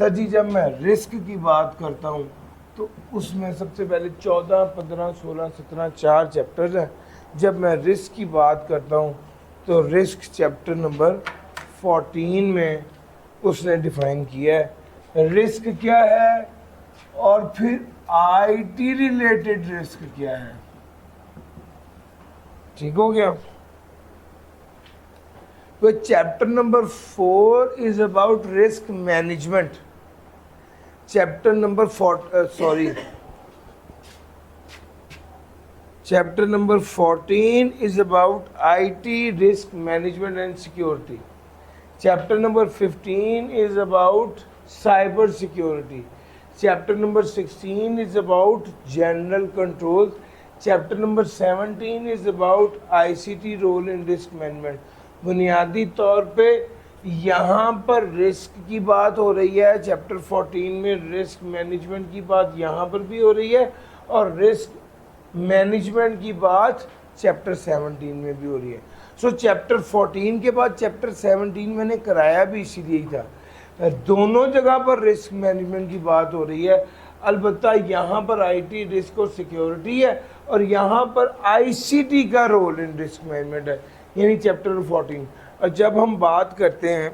Sir जी जब मैं risk की बात करता हूँ तो उसमें सबसे पहले 14, 15, 16, 17 4 चैप्टर्स हैं। जब मैं रिस्क की बात करता हूँ तो रिस्क चैप्टर नंबर 14 में उसने डिफाइन किया है रिस्क क्या है और फिर आईटी रिलेटेड रिस्क क्या है। ठीक हो गया। तो chapter number 4 is about risk management. Chapter number chapter number 14 is about IT risk management and security. Chapter number 15 is about cyber security. Chapter number 16 is about general controls. Chapter number 17 is about ICT role in risk management. बुनियादी तौर पे यहाँ पर risk की बात हो रही है, चैप्टर 14 में रिस्क मैनेजमेंट की बात यहाँ पर भी हो रही है और रिस्क मैनेजमेंट की बात चैप्टर 17 में भी हो रही है। सो चैप्टर 14 के बाद चैप्टर 17 मैंने कराया भी इसीलिए ही था। दोनों जगह पर रिस्क मैनेजमेंट की बात हो रही है, अलबत्ता यहाँ पर आईटी रिस्क और सिक्योरिटी है और यहाँ पर आईसीटी का रोल इन रिस्क मैनेजमेंट है, यानी चैप्टर 14। और जब हम बात करते हैं,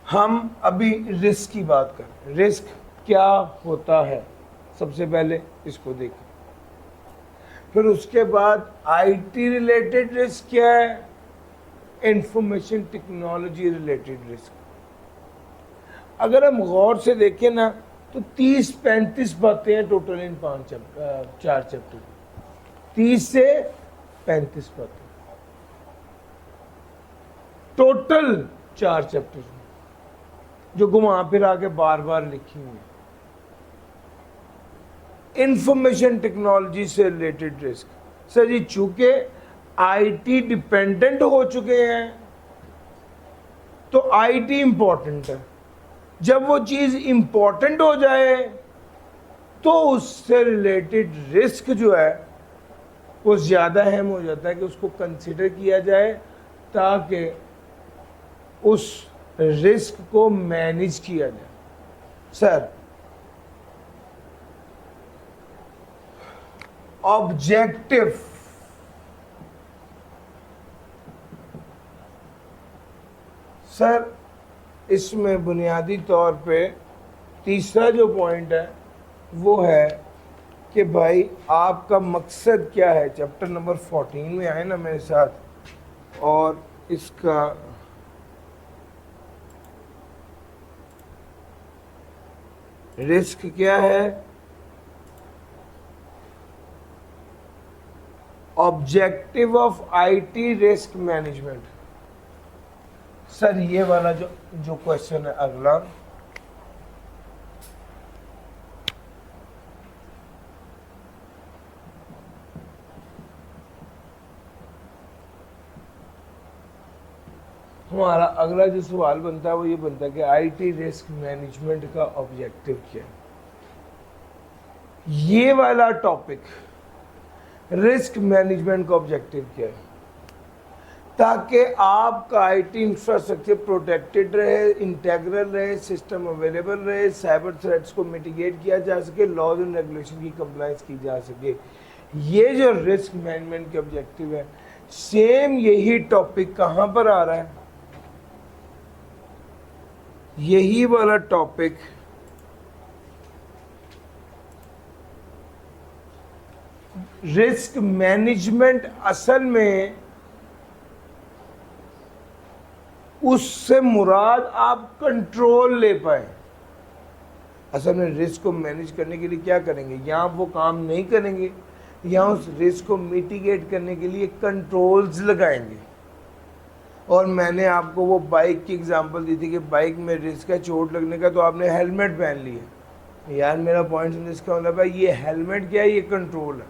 हम अभी रिस्क की बात करें, रिस्क क्या होता है सबसे पहले इसको देखें, फिर उसके बाद आईटी रिलेटेड रिस्क क्या है, इंफॉर्मेशन टेक्नोलॉजी रिलेटेड रिस्क। अगर हम गौर से देखें ना तो 30-35 बातें हैं टोटल इन 4 चैप्टर, 30 से 35 बातें टोटल 4 चैप्टर में, जो घुमा फिर आके बार बार लिखी हुई है। इंफॉर्मेशन टेक्नोलॉजी से रिलेटेड रिस्क, सर जी चूंकि आईटी डिपेंडेंट हो चुके हैं तो आईटी इंपॉर्टेंट है। जब वो चीज इंपॉर्टेंट हो जाए तो उससे रिलेटेड रिस्क जो है वो ज्यादा अहम हो जाता है कि उसको कंसिडर किया जाए ताकि उस रिस्क को मैनेज किया जाए। सर ऑब्जेक्टिव, सर इसमें बुनियादी तौर पे तीसरा जो पॉइंट है वो है कि भाई आपका मकसद क्या है। चैप्टर नंबर 14 में आए ना मेरे साथ, और इसका रिस्क क्या है, objective of IT risk management. Sir ये वाला जो क्वेश्चन है अगला, हमारा अगला जो सवाल बनता है वो ये बनता है कि आईटी रिस्क मैनेजमेंट का ऑब्जेक्टिव क्या है। ये वाला टॉपिक रिस्क मैनेजमेंट का ऑब्जेक्टिव क्या है, ताकि आपका आईटी इंफ्रास्ट्रक्चर प्रोटेक्टेड रहे, इंटेग्रल रहे, सिस्टम अवेलेबल रहे, साइबर थ्रेट्स को मिटिगेट किया जा सके, लॉज एंड रेगुलेशन की कंप्लायंस की जा सके। ये जो रिस्क मैनेजमेंट के ऑब्जेक्टिव है, सेम यही टॉपिक कहाँ पर आ रहा है, यही वाला टॉपिक रिस्क मैनेजमेंट असल में उससे मुराद आप कंट्रोल ले पाए। असल में रिस्क को मैनेज करने के लिए क्या करेंगे, यहाँ वो काम नहीं करेंगे, यहाँ उस रिस्क को मिटिगेट करने के लिए कंट्रोल्स लगाएंगे। और मैंने आपको वो बाइक की एग्जांपल दी थी कि बाइक में रिस्क है चोट लगने का, तो आपने हेलमेट पहन लिया। यार मेरा पॉइंट समझे, इसका मतलब है ये हेलमेट क्या है, ये कंट्रोल है।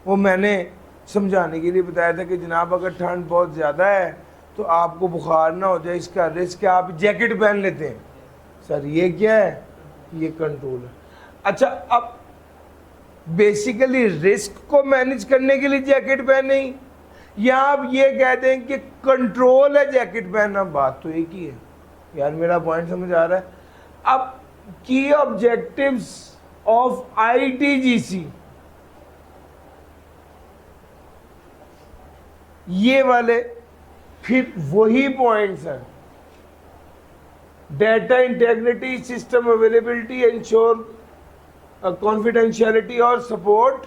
वो मैंने समझाने के लिए बताया था कि जनाब अगर ठंड बहुत ज़्यादा है तो आपको बुखार ना हो जाए, इसका रिस्क है, आप जैकेट पहन लेते हैं। सर ये क्या है, ये कंट्रोल है। अच्छा, अब बेसिकली रिस्क को मैनेज करने के लिए जैकेट पहने या आप ये कह दें कि कंट्रोल है जैकेट पहनना, बात तो एक ही है यार, मेरा पॉइंट समझ आ रहा है। अब की ऑब्जेक्टिव्स ऑफ आईटीजीसी, ये वाले फिर वही पॉइंट्स हैं, data integrity, system availability, ensure confidentiality और support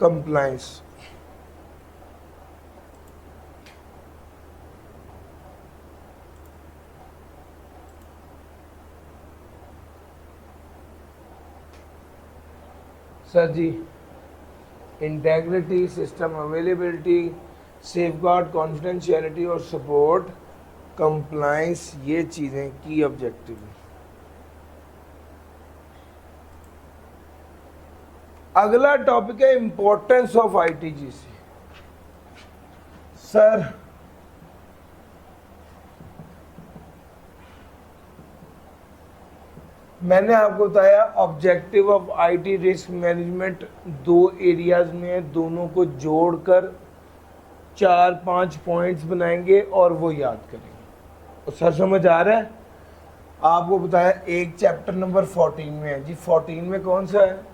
compliance. Sir ji, integrity, system availability, safeguard, confidentiality और सपोर्ट कंप्लायंस, ये चीज़ें की ऑब्जेक्टिव है। अगला टॉपिक है इंपॉर्टेंस ऑफ आईटीजीसी। सर मैंने आपको बताया objective of IT risk management दो एरियाज में है, दोनों को जोड़कर 4-5 पॉइंट्स बनाएंगे और वो याद करेंगे। तो सर समझ आ रहा है? आपको बताया एक चैप्टर नंबर 14 में है जी। 14 में कौन सा है?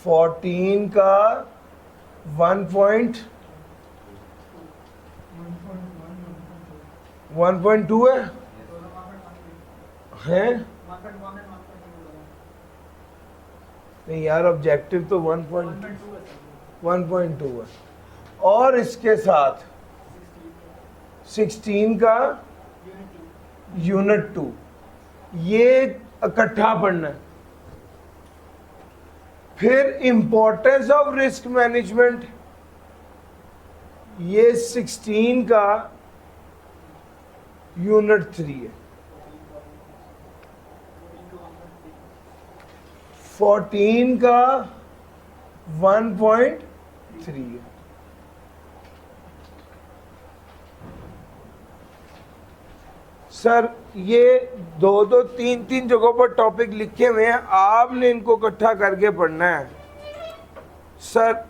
14 का 1.2 है नहीं यार, ऑब्जेक्टिव तो 1.2 है और इसके साथ 16 का यूनिट 2, ये इकट्ठा पढ़ना है। फिर इंपॉर्टेंस ऑफ रिस्क मैनेजमेंट, ये 16 का यूनिट 3 है। 14 का 1.3 है। सर ये दो दो तीन तीन जगहों पर टॉपिक लिखे हुए हैं, आपने इनको इकट्ठा करके पढ़ना है। सर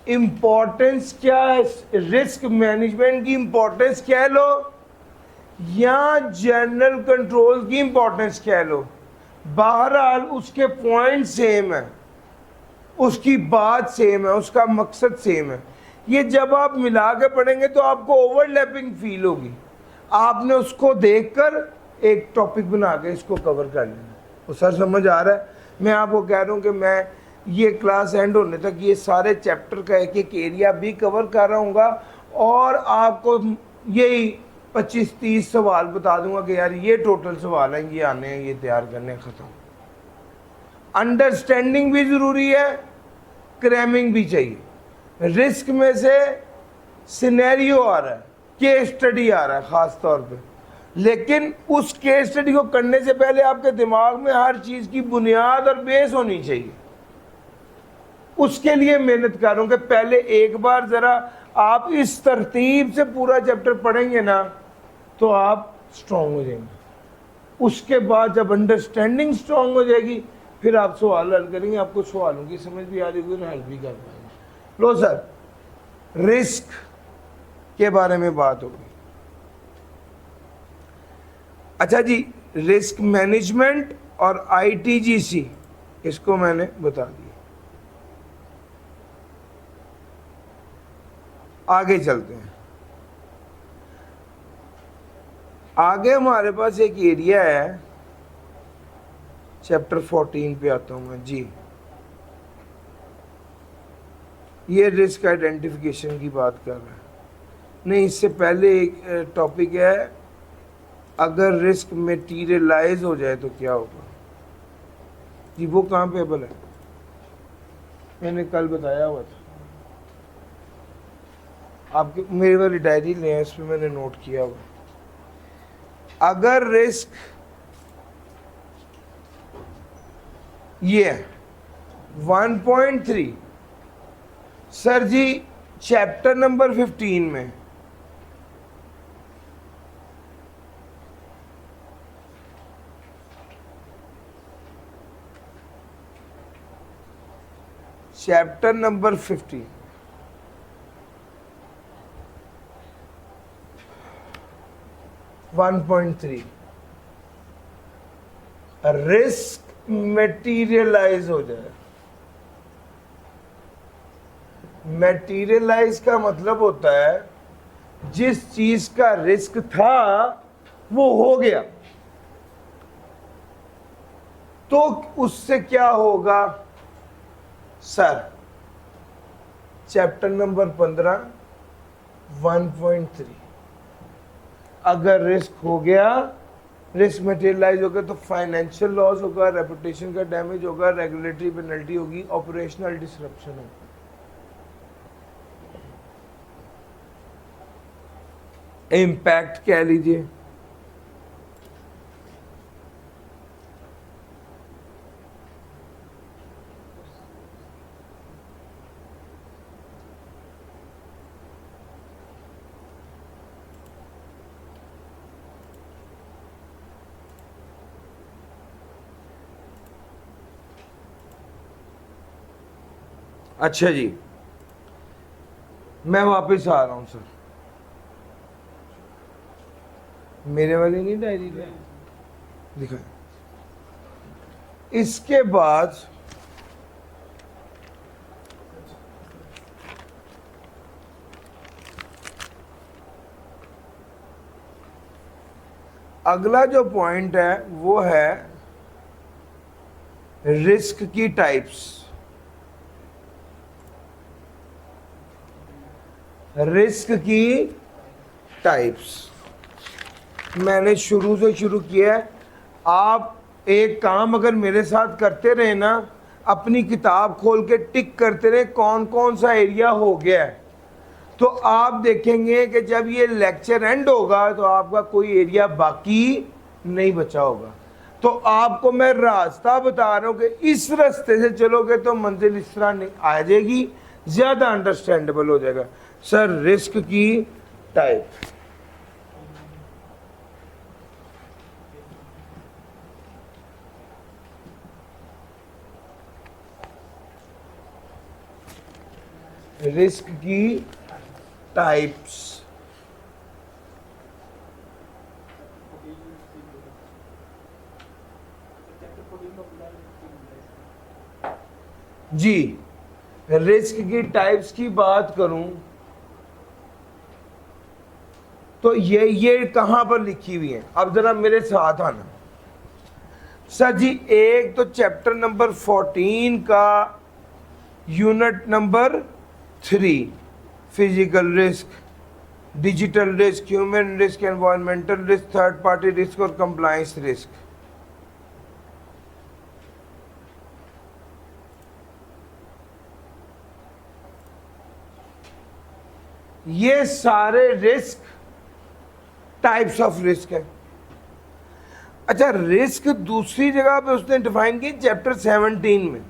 इंपॉर्टेंस क्या है, रिस्क मैनेजमेंट की इंपॉर्टेंस क्या लो या जनरल कंट्रोल की इंपॉर्टेंस क्या लो, बहरहाल उसके पॉइंट सेम है, उसकी बात सेम है, उसका मकसद सेम है। ये जब आप मिला के पढ़ेंगे तो आपको ओवरलैपिंग फील होगी। आपने उसको देखकर एक टॉपिक बना के इसको कवर कर लेना। तो सर समझ आ रहा है? मैं आपको कह रहा हूँ कि मैं ये क्लास एंड होने तक ये सारे चैप्टर का एक एक एरिया भी कवर कर रहा हूँगा और आपको यही 25-30 सवाल बता दूंगा कि यार ये टोटल सवाल हैं, ये आने हैं, ये तैयार करने, ख़त्म। अंडरस्टैंडिंग भी ज़रूरी है, क्रैमिंग भी चाहिए। रिस्क में से सिनेरियो आ रहा है, केस स्टडी आ रहा है ख़ास तौर पे, लेकिन उस केस स्टडी को करने से पहले आपके दिमाग में हर चीज़ की बुनियाद और बेस होनी चाहिए। उसके लिए मेहनत करूँ कि पहले एक बार ज़रा आप इस तरतीब से पूरा चैप्टर पढ़ेंगे ना तो आप स्ट्रॉन्ग हो जाएंगे। उसके बाद जब अंडरस्टैंडिंग स्ट्रॉन्ग हो जाएगी फिर आप सवाल हल करेंगे, आपको सवालों की समझ भी आ जाएगी और हल भी कर पाएंगे। लो सर, रिस्क के बारे में बात होगी। अच्छा जी, रिस्क मैनेजमेंट और आईटीजीसी, इसको मैंने बता दिया। आगे चलते हैं। आगे हमारे पास एक एरिया है, चैप्टर 14 पे आता हूं मैं जी। ये रिस्क आइडेंटिफिकेशन की बात कर रहा है। नहीं, इससे पहले एक टॉपिक है, अगर रिस्क मटेरियलाइज हो जाए तो क्या होगा जी। वो कहाँ पे अबल है? मैंने कल बताया हुआ था आपके, मेरे वाली डायरी ले, इस पर मैंने नोट किया हुआ। अगर रिस्क ये 1.3, सर जी चैप्टर नंबर 15 में चैप्टर नंबर 15 1.3 रिस्क मटेरियलाइज हो जाए। मटेरियलाइज का मतलब होता है जिस चीज का रिस्क था वो हो गया, तो उससे क्या होगा सर? चैप्टर नंबर 15 1.3 अगर रिस्क हो गया, रिस्क मटेरियलाइज हो गया तो फाइनेंशियल लॉस होगा, रेपुटेशन का डैमेज होगा, रेगुलेटरी पेनल्टी होगी, ऑपरेशनल डिसरप्शन होगा। इम्पैक्ट कह लीजिए। अच्छा जी, मैं वापस आ रहा हूं सर। मेरे वाली नहीं डायरी दिखा। इसके बाद अगला जो पॉइंट है वो है रिस्क की टाइप्स। रिस्क की टाइप्स मैंने शुरू से शुरू किया है। आप एक काम अगर मेरे साथ करते रहे ना, अपनी किताब खोल के टिक करते रहे कौन कौन सा एरिया हो गया है, तो आप देखेंगे कि जब ये लेक्चर एंड होगा तो आपका कोई एरिया बाकी नहीं बचा होगा। तो आपको मैं रास्ता बता रहा हूँ कि इस रास्ते से चलोगे तो मंजिल इस तरह नहीं आ जाएगी, ज़्यादा अंडरस्टैंडेबल हो जाएगा। सर रिस्क की टाइप, रिस्क की टाइप्स। जी, रिस्क की टाइप्स की बात करूं तो ये कहां पर लिखी हुई है? अब जरा मेरे साथ आना सर जी। एक तो चैप्टर नंबर 14 का unit number 3 physical risk, digital risk, human risk, environmental risk, third party risk और कंप्लायंस रिस्क। ये सारे रिस्क टाइप्स ऑफ रिस्क है। अच्छा, रिस्क दूसरी जगह पे उसने डिफाइन की चैप्टर 17 में।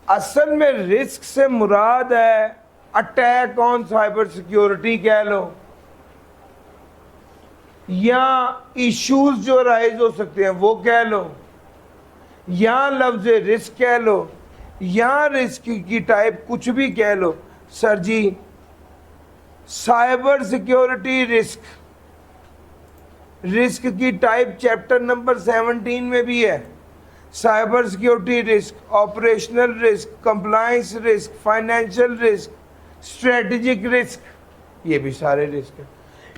असल में रिस्क से मुराद है अटैक ऑन साइबर सिक्योरिटी कह लो, या इश्यूज जो राइज हो सकते हैं वो कह लो, या लफ्ज रिस्क कह लो, या रिस्क की टाइप कुछ भी कह लो। सर जी, साइबर सिक्योरिटी रिस्क, रिस्क की टाइप चैप्टर नंबर 17 में भी है। Cyber security risk, operational risk, compliance risk, financial risk, strategic risk, ये भी सारे रिस्क हैं।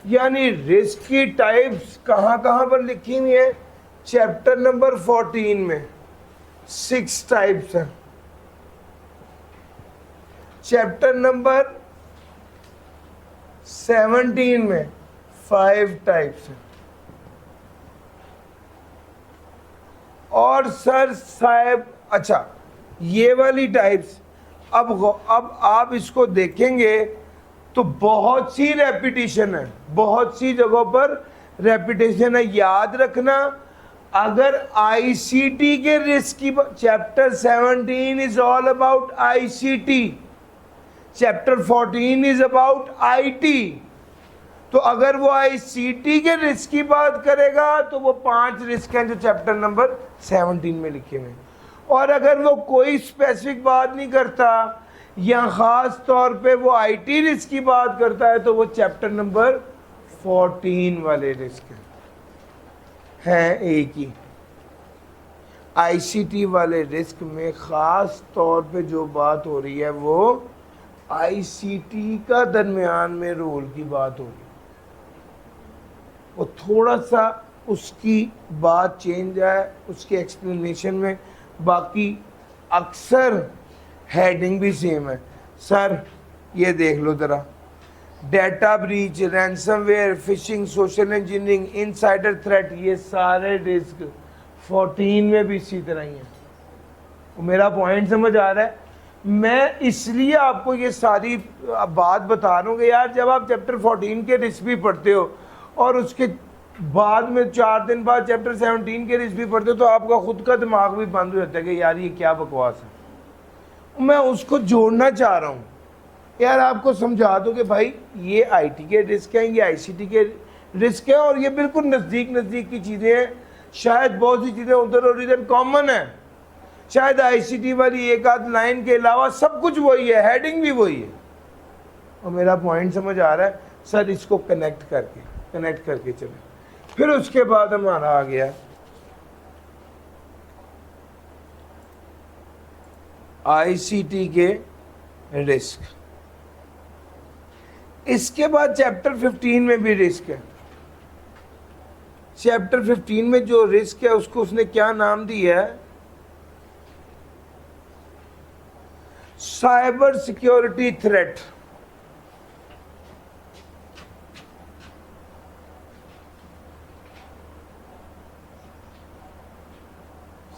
यानी रिस्क की टाइप्स कहाँ कहाँ पर लिखी हुई है? चैप्टर नंबर 14 में 6 टाइप्स हैं, चैप्टर नंबर 17 में 5 टाइप्स हैं। और सर साहब, अच्छा ये वाली टाइप्स, अब आप इसको देखेंगे तो बहुत सी रेपिटेशन है, बहुत सी जगहों पर रेपिटेशन है। याद रखना, अगर आईसीटी के रिस्क की, chapter 17 is all about ICT, chapter 14 is about IT, तो अगर वो आईसीटी के रिस्क की बात करेगा तो वो 5 रिस्क हैं जो चैप्टर नंबर 17 में लिखे हुए हैं। और अगर वो कोई स्पेसिफिक बात नहीं करता या ख़ास तौर पे वो आईटी रिस्क की बात करता है तो वो चैप्टर नंबर 14 वाले रिस्क हैं एक ही। आईसीटी वाले रिस्क में ख़ास तौर पे जो बात हो रही है वो आईसीटी का दरमियान में रोल की बात हो रही है। वो थोड़ा सा उसकी बात चेंज है उसके एक्सप्लेनेशन में, बाकी अक्सर हेडिंग भी सेम है। सर ये देख लो ज़रा, data breach, ransomware, fishing, social engineering, insider threat, ये सारे रिस्क 14 में भी इसी तरह ही है। मेरा पॉइंट समझ आ रहा है? मैं इसलिए आपको ये सारी बात बता रहा हूँ कि यार जब आप चैप्टर 14 के रिस्क भी पढ़ते हो और उसके बाद में 4 दिन बाद चैप्टर 17 के रिस्क भी पढ़ते हो तो आपका खुद का दिमाग भी बंद हो जाता है कि यार ये क्या बकवास है। मैं उसको जोड़ना चाह रहा हूँ यार, आपको समझा दो कि भाई ये आईटी के रिस्क हैं, ये आईसीटी के रिस्क हैं और ये बिल्कुल नज़दीक की चीज़ें हैं। शायद बहुत सी चीज़ें उधर और इधर कॉमन है, शायद आईसीटी वाली एक आध लाइन के अलावा सब कुछ वही है, हेडिंग भी वही है। और मेरा पॉइंट समझ आ रहा है सर? इसको कनेक्ट करके चले। फिर उसके बाद हमारा आ गया आईसीटी के रिस्क। इसके बाद चैप्टर 15 में भी रिस्क है। चैप्टर 15 में जो रिस्क है उसको उसने क्या नाम दिया है? Cyber security threat.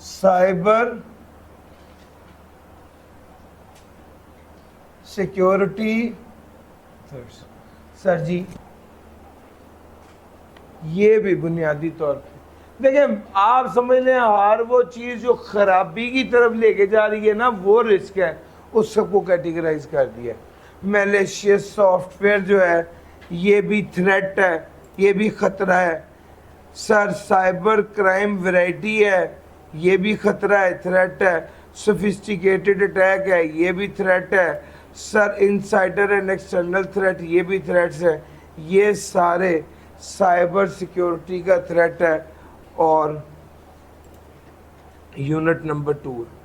Cyber security threats. Sir ji ये भी बुनियादी तौर पे देखिए, आप समझ लें हर वो चीज़ जो खराबी की तरफ लेके जा रही है ना वो रिस्क है, उस सबको कैटेगराइज कर दिया। मैलिशियस सॉफ्टवेयर जो है ये भी थ्रेट है, ये भी ख़तरा है। सर साइबर क्राइम वैरायटी है, ये भी ख़तरा है, थ्रेट है। सोफिस्टिकेटेड अटैक है, ये भी थ्रेट है। Sir insider and external threat, ये भी थ्रेट्स है। ये सारे साइबर सिक्योरिटी का थ्रेट है और यूनिट नंबर 2 है।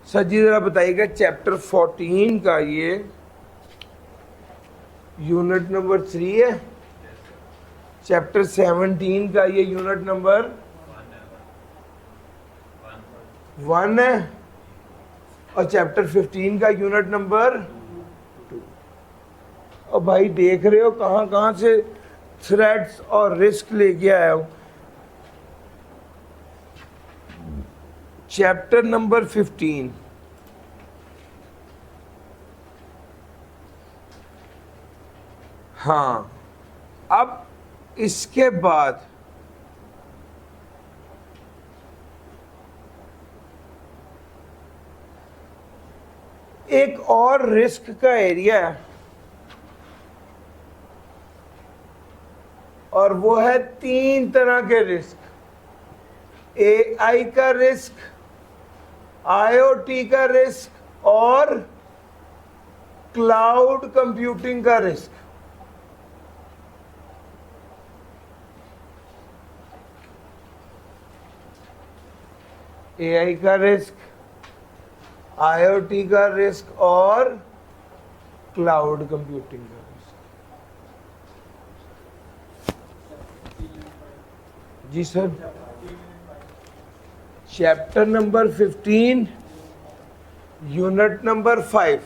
सर जी ज़रा बताइएगा चैप्टर 14 का ये यूनिट नंबर 3 है, चैप्टर 17 का ये यूनिट नंबर 1 है और चैप्टर 15 का यूनिट नंबर 2। और भाई देख रहे हो कहाँ से थ्रेट्स और रिस्क लेके आया हूँ। चैप्टर नंबर 15 हाँ, अब इसके बाद एक और रिस्क का एरिया है और वो है 3 तरह के रिस्क। एआई का रिस्क, आईओटी का रिस्क और क्लाउड कंप्यूटिंग का रिस्क। एआई का रिस्क, आईओटी का रिस्क और क्लाउड कंप्यूटिंग का रिस्क। जी sir, chapter number 15 unit number 5।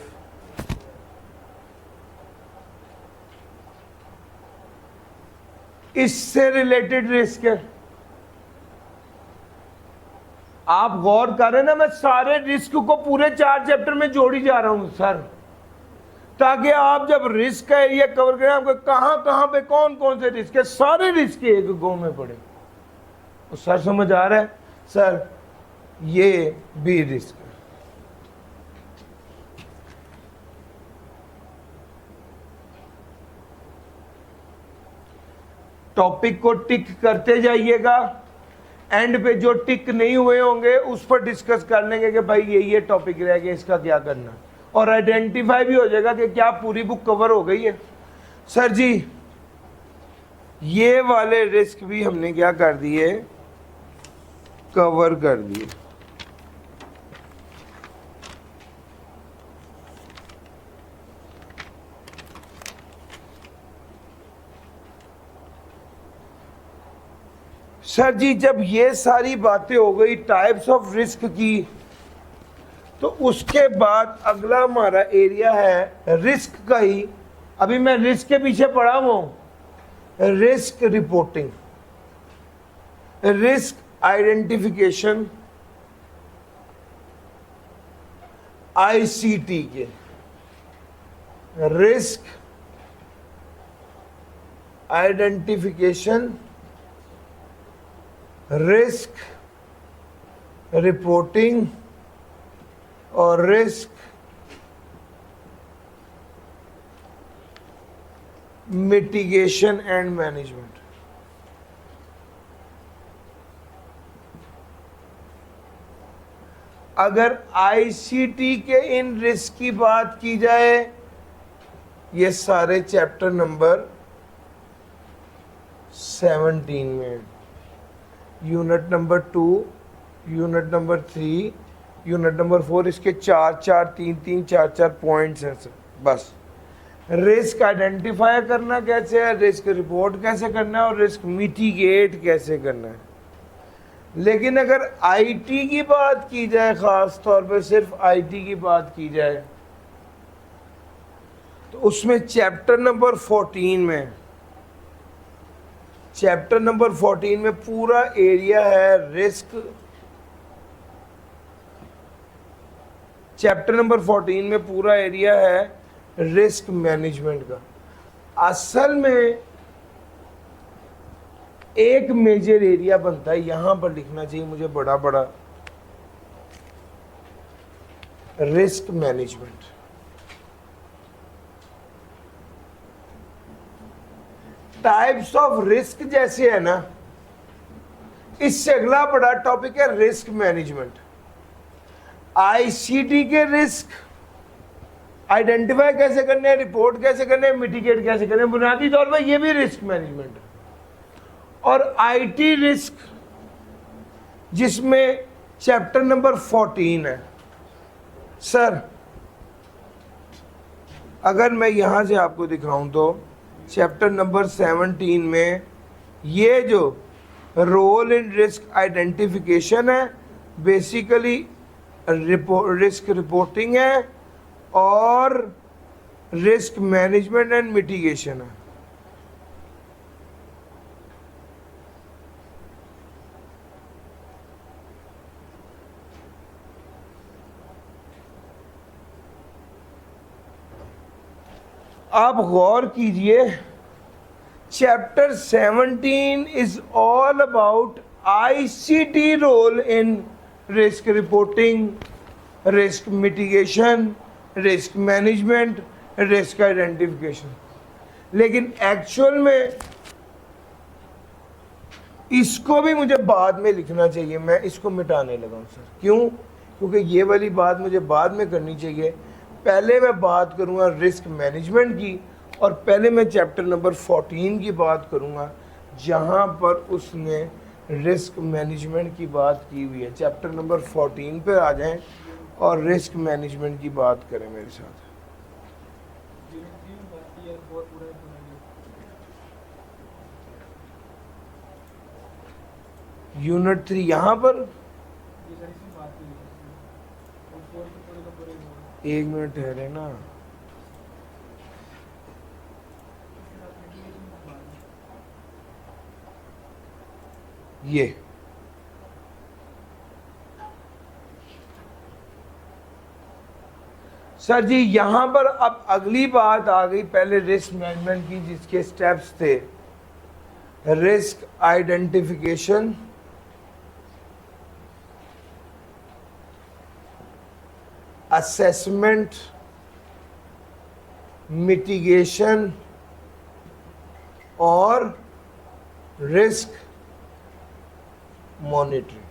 इससे रिलेटेड रिस्क है। आप गौर करें ना, मैं सारे रिस्क को पूरे 4 चैप्टर में जोड़ी जा रहा हूं सर, ताकि आप जब रिस्क का एरिया कवर करें आपको कहां पे कौन कौन से रिस्क है, सारे रिस्क एक गो में पड़े। और सर समझ आ रहा है? सर ये भी रिस्क है। टॉपिक को टिक करते जाइएगा, एंड पे जो टिक नहीं हुए होंगे उस पर डिस्कस कर लेंगे कि भाई ये टॉपिक रह गया, इसका क्या करना, और आइडेंटिफाई भी हो जाएगा कि क्या पूरी बुक कवर हो गई है। सर जी ये वाले रिस्क भी हमने क्या कर दिए, कवर कर दिए। सर जी जब ये सारी बातें हो गई टाइप्स ऑफ रिस्क की, तो उसके बाद अगला हमारा एरिया है रिस्क का ही। अभी मैं रिस्क के पीछे पड़ा हुआ हूं, risk reporting, risk identification, ICT के रिस्क आइडेंटिफिकेशन, रिस्क रिपोर्टिंग और रिस्क मिटिगेशन एंड मैनेजमेंट। अगर आईसीटी के इन रिस्क की बात की जाए, ये सारे चैप्टर नंबर 17 में, unit number 2, unit number 3, unit number 4, इसके 4 पॉइंट्स हैं सर। बस रिस्क आइडेंटिफाई करना कैसे है, रिस्क रिपोर्ट कैसे करना है और रिस्क मिटिगेट कैसे करना है। लेकिन अगर आईटी की बात की जाए, खास तौर पे सिर्फ आईटी की बात की जाए, तो उसमें चैप्टर नंबर 14 में, चैप्टर नंबर 14 में पूरा एरिया है रिस्क। चैप्टर नंबर 14 में पूरा एरिया है रिस्क मैनेजमेंट का। असल में एक मेजर एरिया बनता है, यहां पर लिखना चाहिए मुझे बड़ा बड़ा, risk management. Types of risk जैसे है ना, इससे अगला बड़ा टॉपिक है रिस्क मैनेजमेंट। आईसीटी के रिस्क आइडेंटिफाई कैसे करने हैं, रिपोर्ट कैसे करने हैं, मिटिगेट कैसे करने हैं, बुनियादी तौर पर यह भी रिस्क मैनेजमेंट है। और आईटी रिस्क जिसमें चैप्टर नंबर 14 है। सर अगर मैं यहां से आपको दिखाऊं तो चैप्टर नंबर 17 में ये जो रोल इन रिस्क आइडेंटिफिकेशन है, बेसिकली रिस्क रिपोर्टिंग है और रिस्क मैनेजमेंट एंड मिटिगेशन है। आप गौर कीजिए, chapter 17 is all about ICT role in risk reporting, risk mitigation, risk management, risk identification. लेकिन एक्चुअल में इसको भी मुझे बाद में लिखना चाहिए, मैं इसको मिटाने लगा हूं सर। क्यों? क्योंकि ये वाली बात मुझे बाद में करनी चाहिए। पहले मैं बात करूंगा रिस्क मैनेजमेंट की, और पहले मैं चैप्टर नंबर 14 की बात करूंगा जहां पर उसने रिस्क मैनेजमेंट की बात की हुई है। चैप्टर नंबर 14 पे आ जाएं और रिस्क मैनेजमेंट की बात करें मेरे साथ। यूनिट 3 यहाँ पर, एक मिनट ठहरे ना, ये सर जी यहां पर अब अगली बात आ गई। पहले रिस्क मैनेजमेंट की जिसके स्टेप्स थे रिस्क आइडेंटिफिकेशन, असेसमेंट, मिटिगेशन और रिस्क मॉनिटरिंग।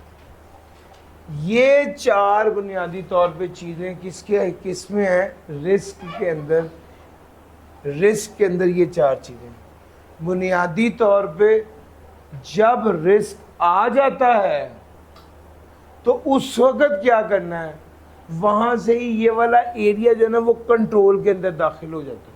ये चार बुनियादी तौर पे चीज़ें किस में है, रिस्क के अंदर। रिस्क के अंदर ये चार चीज़ें बुनियादी तौर पे, जब रिस्क आ जाता है तो उस वक्त क्या करना है, वहां से ही ये वाला एरिया जो है ना वो कंट्रोल के अंदर दाखिल हो जाता है।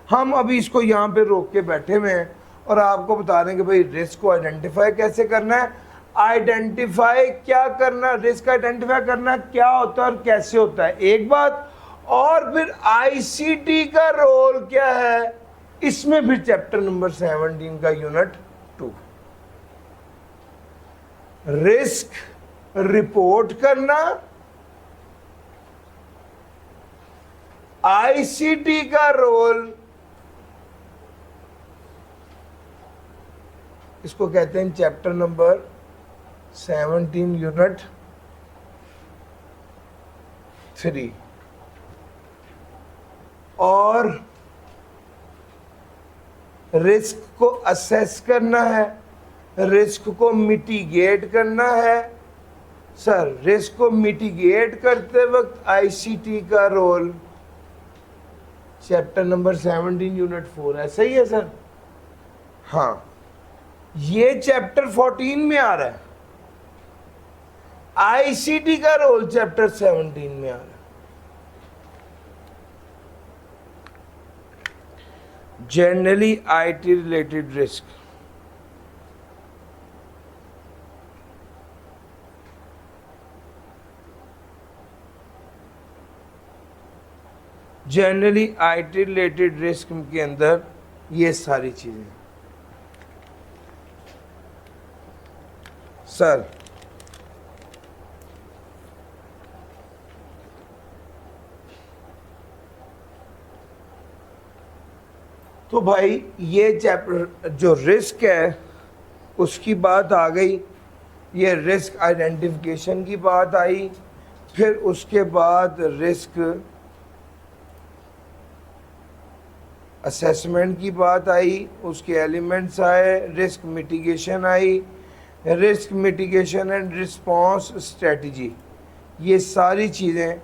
हम अभी इसको यहाँ पे रोक के बैठे हुए हैं और आपको बता रहे हैं कि भाई रिस्क को आइडेंटिफाई कैसे करना है। आइडेंटिफाई क्या करना, रिस्क आइडेंटिफाई करना क्या होता है और कैसे होता है, एक बात। और फिर आईसीटी का रोल क्या है इसमें, फिर चैप्टर नंबर 17 का यूनिट 2, रिस्क रिपोर्ट करना, आईसीटी का रोल, इसको कहते हैं चैप्टर नंबर 17 यूनिट 3। और रिस्क को असेस करना है, रिस्क को मिटिगेट करना है। सर रिस्क को मिटिगेट करते वक्त आईसीटी का रोल चैप्टर नंबर 17 यूनिट 4 है, सही है सर? हाँ, ये चैप्टर 14 में आ रहा है, आईसीटी का रोल चैप्टर 17 में आ रहा है। Generally IT related risk, generally IT related risk के अंदर ये सारी चीजें। सर तो भाई ये चैप्टर जो रिस्क है उसकी बात आ गई, ये रिस्क आइडेंटिफिकेशन की बात आई, फिर उसके बाद रिस्क असेसमेंट की बात आई, उसके एलिमेंट्स आए, risk mitigation I, risk mitigation and response strategy. ये सारी चीज़ें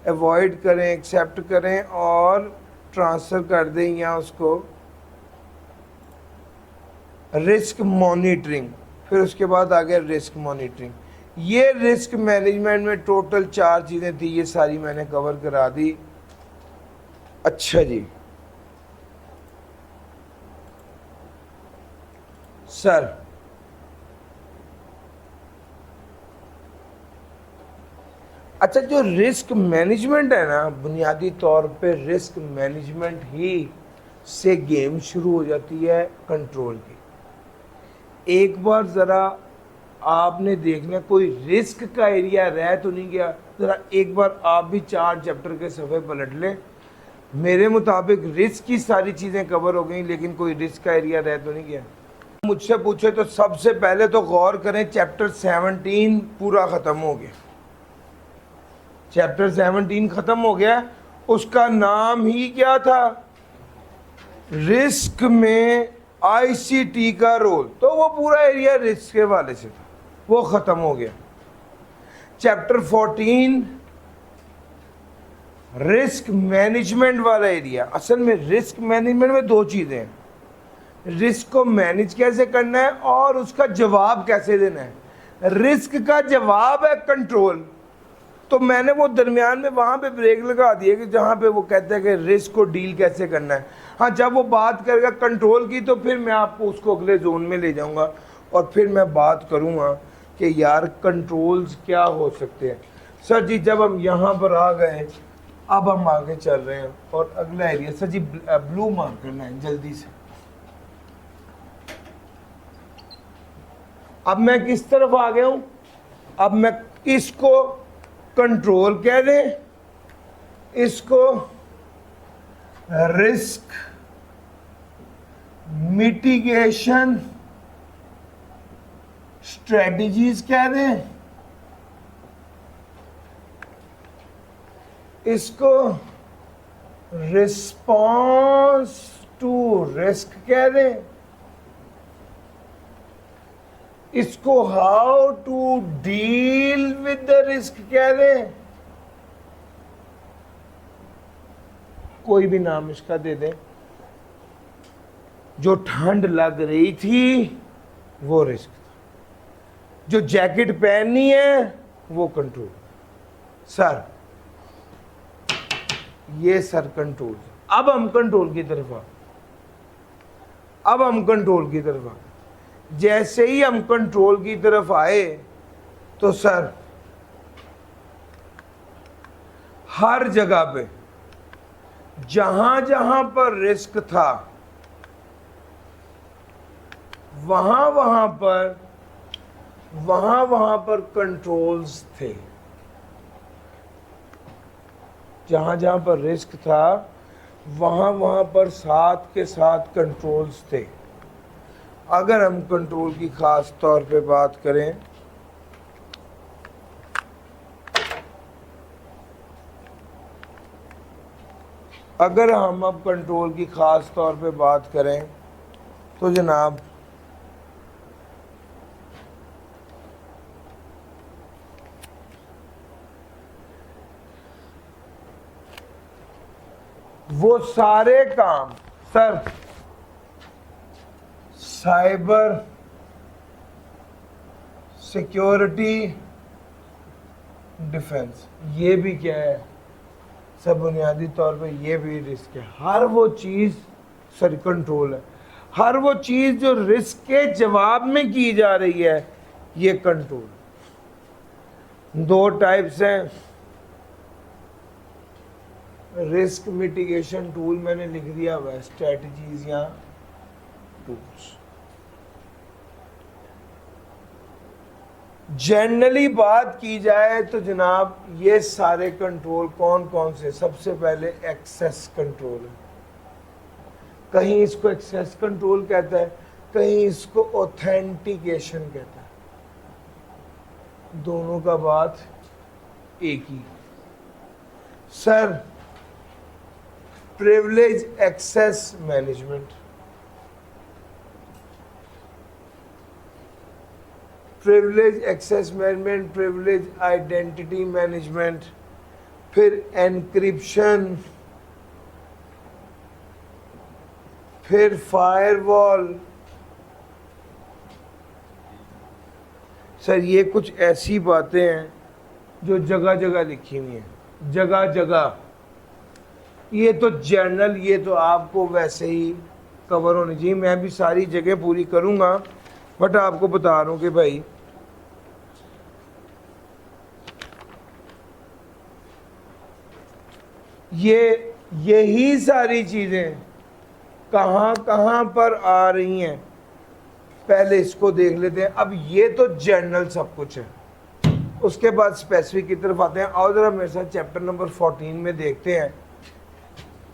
अवॉइड करें, एक्सेप्ट करें और ट्रांसफ़र कर दें या उसको रिस्क मॉनिटरिंग। फिर उसके बाद आ गया रिस्क मॉनिटरिंग। ये रिस्क मैनेजमेंट में टोटल 4 चीज़ें थी, ये सारी मैंने कवर करा दी। अच्छा जी सर, अच्छा जो रिस्क मैनेजमेंट है ना, बुनियादी तौर पे रिस्क मैनेजमेंट ही से गेम शुरू हो जाती है कंट्रोल की। एक बार ज़रा आपने देखना कोई रिस्क का एरिया रह तो नहीं गया, ज़रा एक बार आप भी 4 चैप्टर के सफ़े पलट लें। मेरे मुताबिक रिस्क की सारी चीज़ें कवर हो गई, लेकिन कोई रिस्क का एरिया रह तो नहीं गया। मुझसे पूछे तो सबसे पहले तो गौर करें, चैप्टर 17 पूरा ख़त्म हो गया। चैप्टर 17 ख़त्म हो गया, उसका नाम ही क्या था, रिस्क में आईसीटी का रोल। तो वो पूरा एरिया रिस्क के वाले से था, वो ख़त्म हो गया। चैप्टर 14 रिस्क मैनेजमेंट वाला एरिया। असल में रिस्क मैनेजमेंट में 2 चीज़ें हैं, रिस्क को मैनेज कैसे करना है और उसका जवाब कैसे देना है। रिस्क का जवाब है कंट्रोल, तो मैंने वो दरमियान में वहाँ पे ब्रेक लगा दिया कि जहाँ पे वो कहता है कि रिस्क को डील कैसे करना है। हाँ, जब वो बात करेगा कंट्रोल की तो फिर मैं आपको उसको अगले जोन में ले जाऊँगा और फिर मैं बात करूँगा कि यार कंट्रोल्स क्या हो सकते हैं। सर जी जब हम यहाँ पर आ गए, अब हम आगे चल रहे हैं और अगला एरिया सर जी ब्लू मार्क करना है जल्दी से। अब मैं किस तरफ आ गया हूँ, अब मैं इसको कंट्रोल कह दें, इसको रिस्क मिटिगेशन स्ट्रेटजीज कह दें, इसको रिस्पॉन्स टू रिस्क कह दें, इसको how to deal with the risk कह दें, कोई भी नाम इसका दे दें। जो ठंड लग रही थी वो रिस्क था, जो जैकेट पहननी है वो कंट्रोल। सर ये सर कंट्रोल। अब हम कंट्रोल की तरफ आ, जैसे ही हम कंट्रोल की तरफ आए तो सर हर जगह पे जहां जहां पर रिस्क था वहां वहां पर कंट्रोल्स थे। जहां जहां पर रिस्क था वहां पर साथ के साथ कंट्रोल्स थे। अगर हम कंट्रोल की खास तौर पे बात करें, अगर हम अब कंट्रोल की खास तौर पे बात करें तो जनाब वो सारे काम सर साइबर सिक्योरिटी डिफेंस, ये भी क्या है सब बुनियादी तौर पे ये भी रिस्क है। हर वो चीज़ सर कंट्रोल है, हर वो चीज़ जो रिस्क के जवाब में की जा रही है ये कंट्रोल। दो टाइप्स हैं, रिस्क मिटिगेशन टूल मैंने लिख दिया हुआ है, स्ट्रेटजीज या टूल्स। जनरली बात की जाए तो जनाब ये सारे कंट्रोल कौन कौन से, सबसे पहले एक्सेस कंट्रोल है। कहीं इसको एक्सेस कंट्रोल कहता है, कहीं इसको ऑथेंटिकेशन कहता है, दोनों का बात एक ही। Sir privilege access management, privilege access management, privilege identity management, फिर एनक्रिप्शन, फिर फायरवॉल। सर ये कुछ ऐसी बातें हैं जो जगह जगह लिखी हुई हैं, जगह जगह। ये तो जर्नल, ये तो आपको वैसे ही कवर होनी चाहिए, मैं भी सारी जगह पूरी करूंगा, बट आपको बता रहा हूं कि भाई यही सारी चीज़ें कहाँ कहाँ पर आ रही हैं, पहले इसको देख लेते हैं। अब ये तो जनरल सब कुछ है, उसके बाद स्पेसिफिक की तरफ आते हैं। और ज़रा मेरे साथ चैप्टर नंबर 14 में देखते हैं,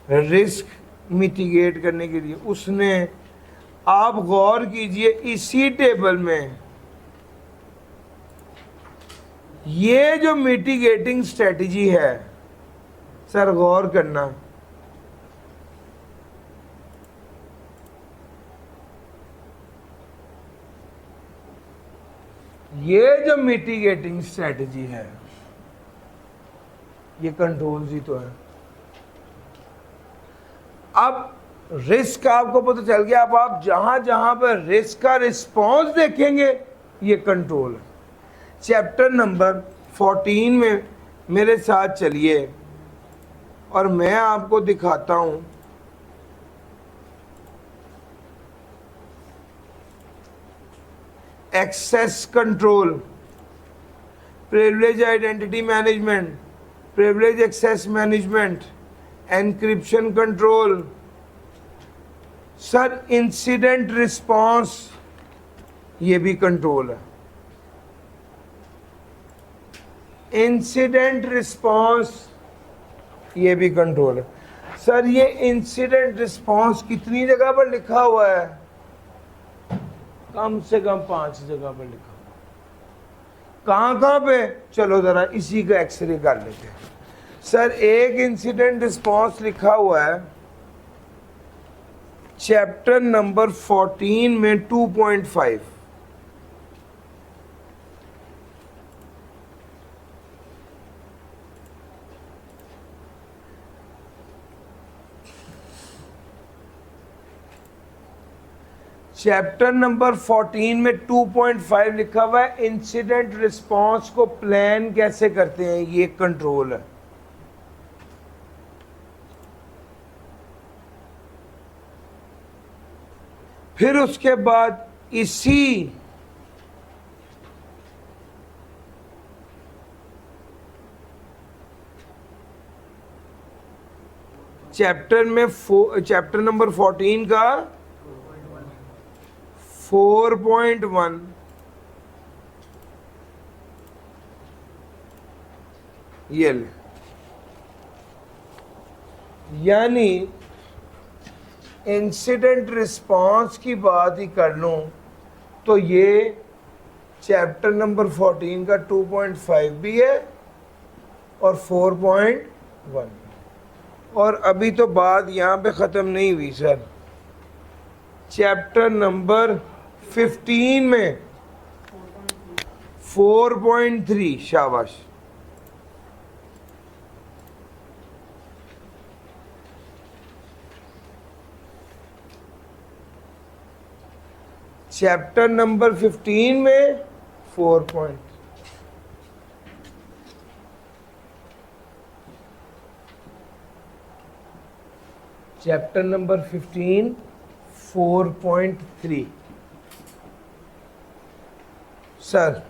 रिस्क मिटिगेट करने के लिए उसने, आप गौर कीजिए इसी टेबल में ये जो मिटिगेटिंग स्ट्रेटजी है, सर गौर करना, ये जो मिटिगेटिंग स्ट्रेटजी है ये कंट्रोल्स ही तो है। अब रिस्क आपको पता चल गया, अब आप जहां जहां पर रिस्क का रिस्पॉन्स देखेंगे ये कंट्रोल है। चैप्टर नंबर 14 में मेरे साथ चलिए और मैं आपको दिखाता हूं access control, privilege identity management, privilege access management, encryption control. Sir incident response ये भी कंट्रोल है, इंसिडेंट रिस्पांस ये भी कंट्रोल है। सर ये इंसिडेंट रिस्पांस कितनी जगह पर लिखा हुआ है, कम से कम 5 जगह पर लिखा हुआ। कहाँ कहाँ पे, चलो जरा इसी का एक्सरे कर लेते हैं। सर एक इंसिडेंट रिस्पांस लिखा हुआ है चैप्टर नंबर 14 में 2.5, चैप्टर नंबर 14 में 2.5 लिखा हुआ है इंसिडेंट रिस्पांस को प्लान कैसे करते हैं, ये कंट्रोल है। फिर उसके बाद इसी चैप्टर में चैप्टर नंबर 14 का 4.1 ये ले, यानी इंसिडेंट रिस्पांस की बात ही कर लूं तो ये चैप्टर नंबर 14 का 2.5 भी है और 4.1। और अभी तो बात यहाँ पे ख़त्म नहीं हुई सर, चैप्टर नंबर 15 में 4.3, शाबाश। चैप्टर नंबर 15 में 4. Chapter number 15 4.3 sir.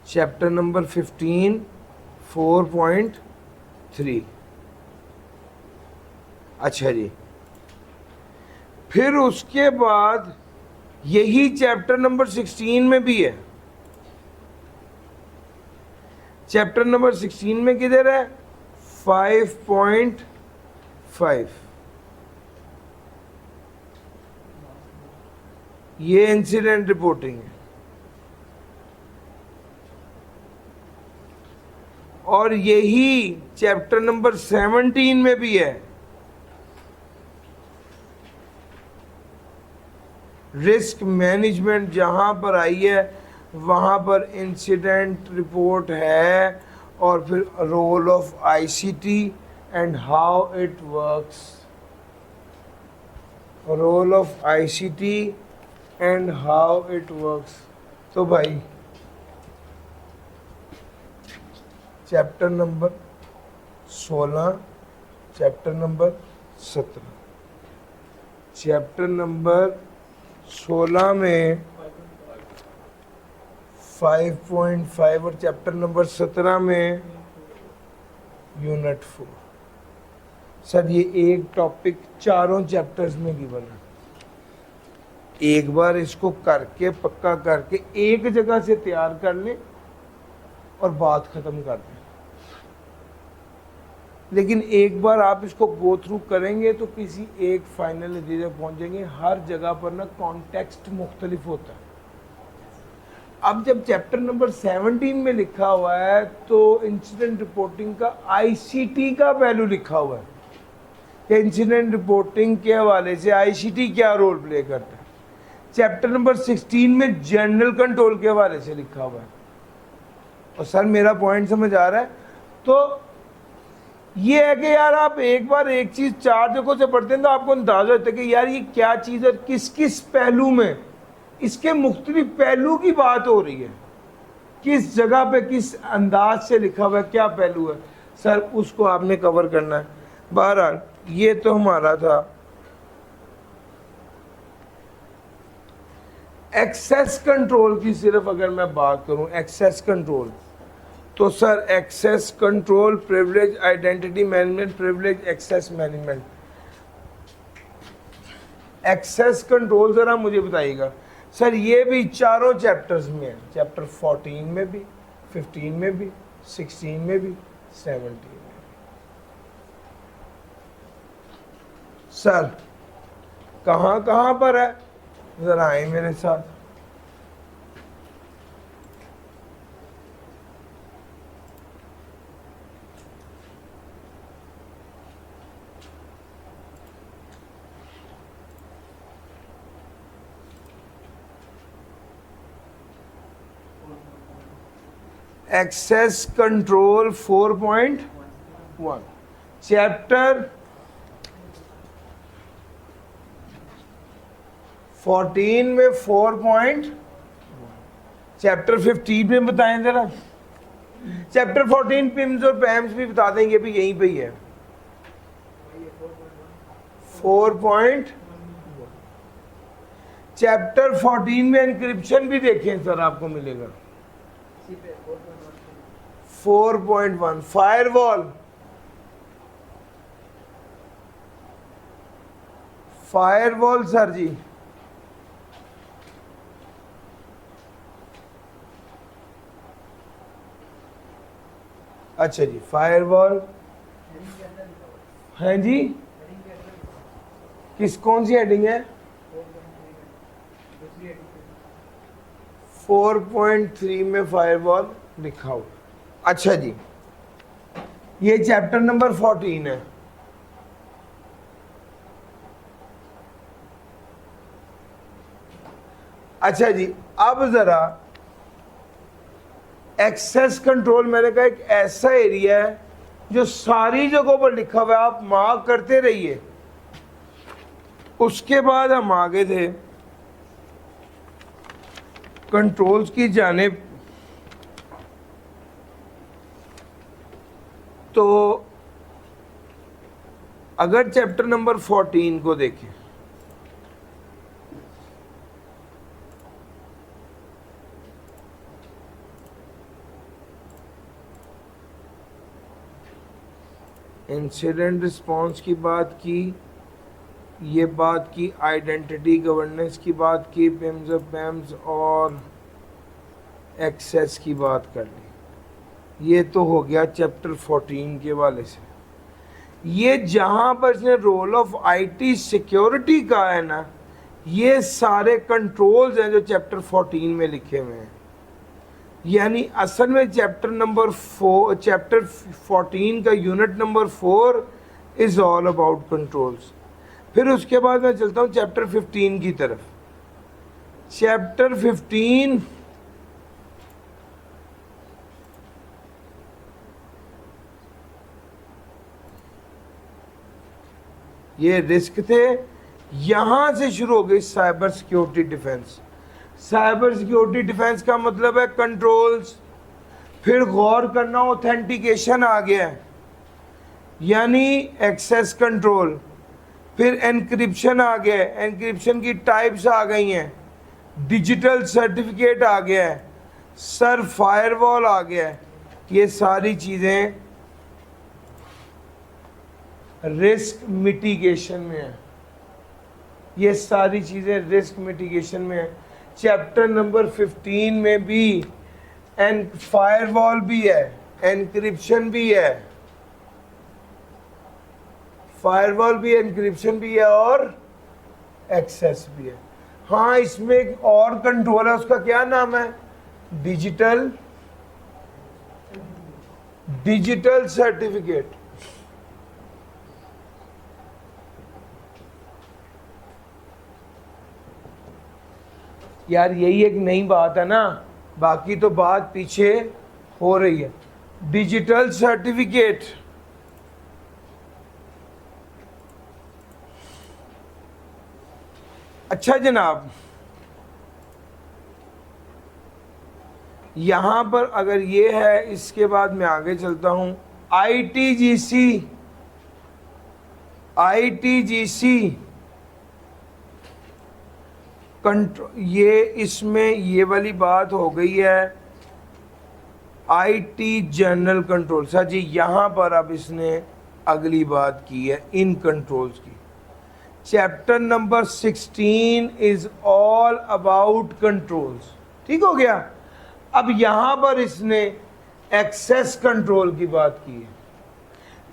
Chapter number 15 4.3, अच्छा जी। फिर उसके बाद यही चैप्टर नंबर 16 में भी है। चैप्टर नंबर 16 में किधर है 5.5, ये इंसिडेंट रिपोर्टिंग है। और यही चैप्टर नंबर 17 में भी है, रिस्क मैनेजमेंट जहां पर आई है वहां पर इंसिडेंट रिपोर्ट है, और फिर role of ICT and how it works, role of ICT and how it works. तो भाई chapter number 16, chapter number 17, chapter number 16 में 5.5 और चैप्टर नंबर 17 में यूनिट 4। सर ये एक टॉपिक चारों चैप्टर्स में गिवन है, एक बार इसको करके पक्का करके एक जगह से तैयार कर लें और बात खत्म कर दें। लेकिन एक बार आप इसको गो थ्रू करेंगे तो किसी एक फाइनल नतीजे पहुंच जाएंगे। हर जगह पर ना कॉन्टेक्स्ट मुख्तलिफ होता है। अब जब चैप्टर नंबर 17 में लिखा हुआ है तो इंसिडेंट रिपोर्टिंग का आईसीटी का वैल्यू लिखा हुआ है कि इंसिडेंट रिपोर्टिंग के हवाले से आईसीटी क्या रोल प्ले करता है। चैप्टर नंबर 16 में जनरल कंट्रोल के हवाले से लिखा हुआ है। और सर मेरा पॉइंट समझ आ रहा है? तो ये है कि यार आप एक बार एक चीज़ चार जगहों से पढ़ते हैं तो आपको अंदाजा होता है कि यार ये क्या चीज़ है, किस किस पहलू में इसके मुख्तलिफ पहलू की बात हो रही है, किस जगह पे किस अंदाज से लिखा हुआ है, क्या पहलू है सर, उसको आपने कवर करना है। बहरहाल ये तो हमारा था। एक्सेस कंट्रोल की सिर्फ अगर मैं बात करूं, एक्सेस कंट्रोल, तो sir access control, privilege identity management, privilege access management. Access control जरा मुझे बताइएगा सर, ये भी चारों चैप्टर्स में है, चैप्टर 14 में भी, 15 में भी, 16 में भी, 17 में भी। सर कहाँ कहाँ पर है, जरा आए मेरे साथ। एक्सेस कंट्रोल 4.1, चैप्टर 14 में 4. चैप्टर 15 में बताएं जरा। चैप्टर 14 पिम्स और पैम्स भी बता देंगे, भी यहीं पे ही है। 4. चैप्टर 14 में एनक्रिप्शन भी देखें सर, आपको मिलेगा 4.1 फायरवॉल। फायरवॉल सर जी, अच्छा जी फायरवॉल है जी। कौन सी हेडिंग है? 4.3 में फायरवॉल लिखा हुआ। अच्छा जी, ये चैप्टर नंबर 14 है। अच्छा जी, अब जरा एक्सेस कंट्रोल, मैंने कहा एक ऐसा एरिया है जो सारी जगहों पर लिखा हुआ है, आप मार्क करते रहिए। उसके बाद हम आगे थे कंट्रोल्स की जानिब। तो अगर चैप्टर नंबर 14 को देखें, इंसिडेंट रिस्पॉन्स की बात की, ये बात की, आइडेंटिटी गवर्नेंस की बात की, पिम्स और पैम्स और एक्सेस की बात कर ली। ये तो हो गया चैप्टर 14 के वाले से। ये जहाँ पर इसने रोल ऑफ आईटी सिक्योरिटी का है ना, ये सारे कंट्रोल्स हैं जो चैप्टर 14 में लिखे हुए हैं। यानी असल में चैप्टर 14 का unit number 4 is all about controls. फिर उसके बाद मैं चलता हूँ चैप्टर 15 की तरफ। चैप्टर 15 ये रिस्क थे, यहां से शुरू हो गई cyber security defence. Cyber security defence का मतलब है कंट्रोल्स। फिर गौर करना, ऑथेंटिकेशन आ गया है, यानी एक्सेस कंट्रोल। फिर एनक्रिप्शन आ गया है, एनक्रिप्शन की टाइप्स आ गई हैं। डिजिटल सर्टिफिकेट आ गया है सर, फायरवॉल आ गया है। ये सारी चीज़ें रिस्क मिटिगेशन में है। ये सारी चीज़ें रिस्क मिटिगेशन में है। चैप्टर नंबर 15 में भी फायरवॉल भी है, एनक्रिप्शन भी है, फायरवॉल भी, एनक्रिप्शन भी है और एक्सेस भी है। हाँ, इसमें एक और कंट्रोल है, उसका क्या नाम है? Digital certificate. यार यही एक नई बात है ना, बाकी तो बात पीछे हो रही है। डिजिटल सर्टिफिकेट, अच्छा जनाब, यहां पर अगर ये है, इसके बाद मैं आगे चलता हूं। आईटीजीसी कंट्रोल, ये इसमें ये वाली बात हो गई है। आईटी जनरल कंट्रोल सर जी, यहाँ पर अब इसने अगली बात की है इन कंट्रोल्स की। Chapter number 16 is all about controls. ठीक हो गया। अब यहाँ पर इसने एक्सेस कंट्रोल की बात की है,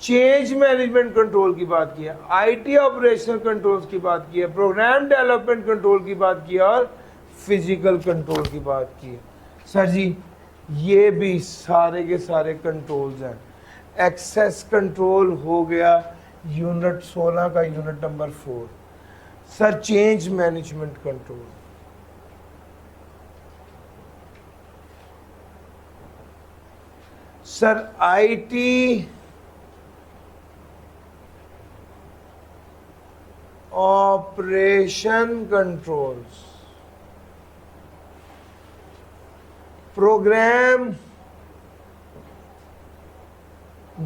चेंज मैनेजमेंट कंट्रोल की बात की है, आईटी ऑपरेशनल कंट्रोल्स की बात की है, प्रोग्राम डेवलपमेंट कंट्रोल की बात की है और फिजिकल कंट्रोल की बात की है। सर जी ये भी सारे के सारे कंट्रोल्स हैं। एक्सेस कंट्रोल हो गया यूनिट 16 का unit number 4। Sir change management control, sir IT operation controls, program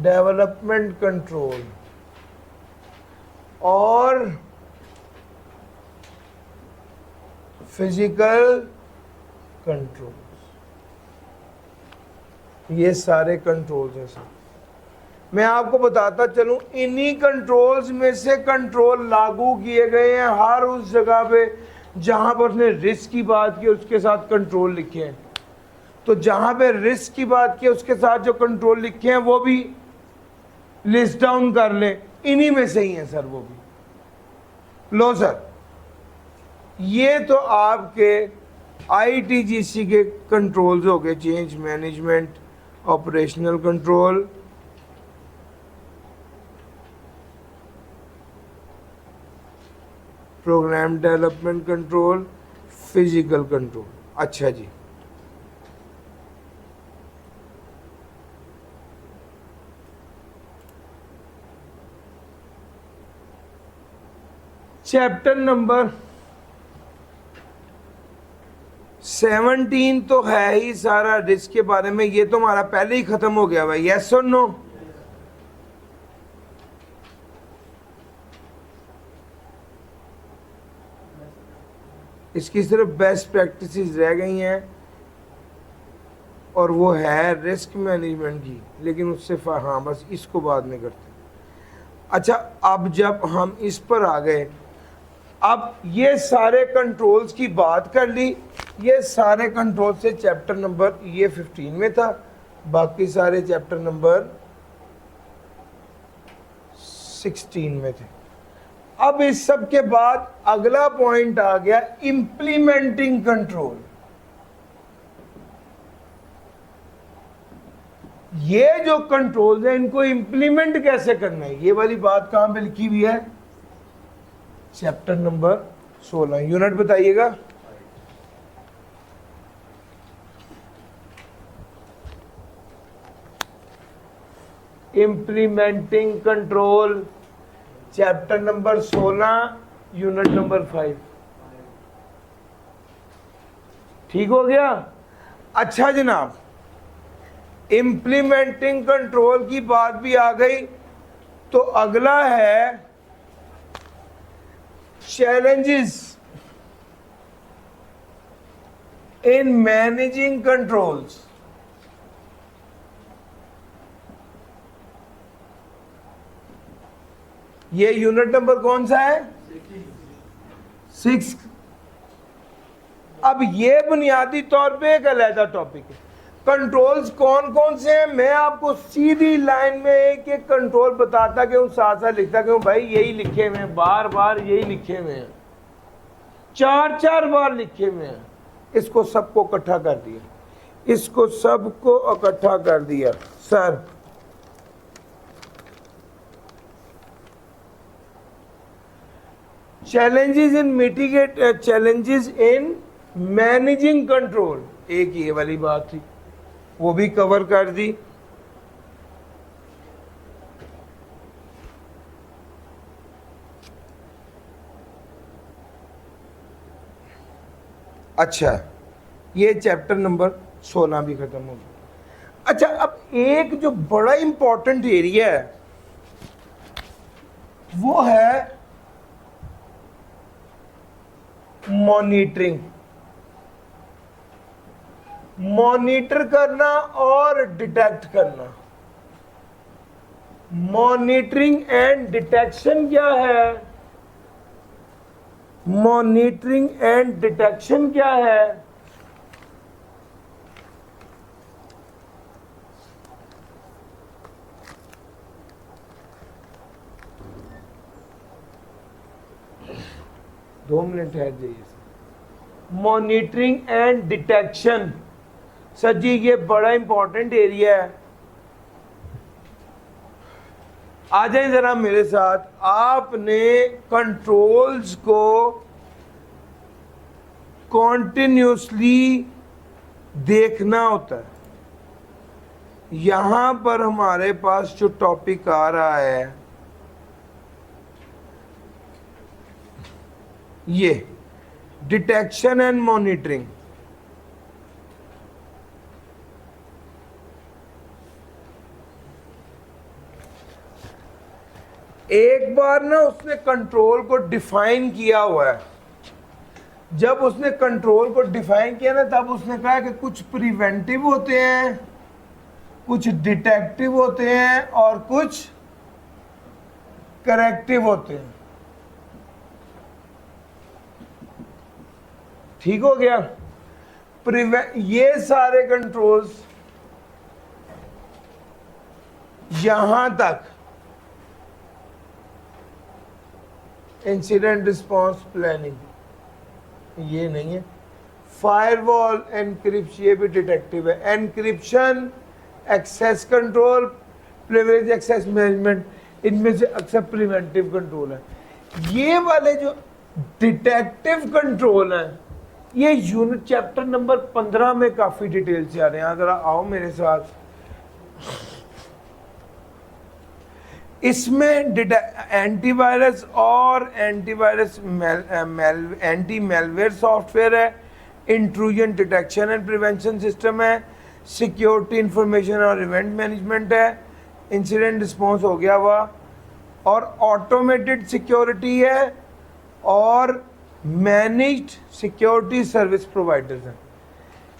development control और फिजिकल कंट्रोल्स, ये सारे कंट्रोल्स हैं सर। मैं आपको बताता चलूं, इन्हीं कंट्रोल्स में से कंट्रोल लागू किए गए हैं हर उस जगह पे जहां पर उसने रिस्क की बात की उसके साथ कंट्रोल लिखे हैं। तो जहां पे रिस्क की बात की उसके साथ जो कंट्रोल लिखे हैं वो भी लिस्ट डाउन कर ले, इन्हीं में से ही है सर वो भी। लो सर, ये तो आपके आईटीजीसी के कंट्रोल्स हो गए, change management, operational control, program development control, physical control. अच्छा जी, चैप्टर नंबर 17 तो है ही सारा रिस्क के बारे में, ये तो हमारा पहले ही खत्म हो गया भाई, यस और नो? इसकी सिर्फ बेस्ट प्रैक्टिसेस रह गई हैं और वो है रिस्क मैनेजमेंट की, लेकिन उससे हाँ बस इसको बाद में करते हैं। अच्छा, अब जब हम इस पर आ गए, अब ये सारे कंट्रोल्स की बात कर ली, ये सारे कंट्रोल से चैप्टर नंबर ये 15 में था, बाकी सारे चैप्टर नंबर 16 में थे। अब इस सब के बाद अगला पॉइंट आ गया इंप्लीमेंटिंग कंट्रोल। ये जो कंट्रोल्स है इनको इंप्लीमेंट कैसे करना है, ये वाली बात कहां पे लिखी हुई है? Chapter number 16। यूनिट बताइएगा। Implementing control, chapter number 16, unit number 5। ठीक हो गया? अच्छा जनाब, इंप्लीमेंटिंग कंट्रोल की बात भी आ गई, तो अगला है challenges in managing controls। ये यूनिट नंबर कौन सा है? 6। अब ये बुनियादी तौर पे एक अलग टॉपिक है। कंट्रोल्स कौन कौन से हैं, मैं आपको सीधी लाइन में एक एक कंट्रोल बताता क्यों, साथ साथ लिखता क्यों भाई, यही लिखे हुए हैं, बार बार यही लिखे हुए हैं, 4-4 बार लिखे हुए हैं। इसको सबको इकट्ठा कर दिया, इसको सबको इकट्ठा कर दिया sir. Challenges in mitigate, challenges in managing control, एक ये वाली बात थी, वो भी कवर कर दी। अच्छा, ये चैप्टर नंबर 16 भी खत्म हो गया। अच्छा, अब एक जो बड़ा इंपॉर्टेंट एरिया है वो है मॉनिटरिंग, मॉनिटर करना और डिटेक्ट करना। मॉनिटरिंग एंड डिटेक्शन क्या है? मॉनिटरिंग एंड डिटेक्शन क्या है? दो मिनट ठहर जाइए। Monitoring and detection sir ji, ये बड़ा इंपॉर्टेंट एरिया है। आ जाए जरा मेरे साथ। आपने कंट्रोल्स को कॉन्टिन्यूसली देखना होता है। यहां पर हमारे पास जो टॉपिक आ रहा है ये डिटेक्शन एंड मॉनिटरिंग। एक बार ना उसने कंट्रोल को डिफाइन किया हुआ है। जब उसने कंट्रोल को डिफाइन किया ना तब उसने कहा कि कुछ प्रिवेंटिव होते हैं, कुछ डिटेक्टिव होते हैं और कुछ करेक्टिव होते हैं। ठीक हो गया। ये सारे कंट्रोल्स यहां तक इंसिडेंट रिस्पांस प्लानिंग ये नहीं है। फायरवॉल एनक्रिप्शन ये भी डिटेक्टिव है। Encryption, access control, privilege access management, इनमें से अक्सर प्रिवेंटिव कंट्रोल है। ये वाले जो डिटेक्टिव कंट्रोल है ये यूनिट चैप्टर नंबर 15 में काफी डिटेल से आ रहे हैं। जरा आओ मेरे साथ। इसमें एंटीवायरस और एंटीवायरस एंटी मेलवेयर सॉफ्टवेयर है, intrusion detection and prevention system है, सिक्योरिटी इंफॉर्मेशन और इवेंट मैनेजमेंट है, इंसिडेंट रिस्पॉन्स हो गया हुआ, और ऑटोमेटेड सिक्योरिटी है और मैनेज्ड सिक्योरिटी सर्विस प्रोवाइडर्स हैं।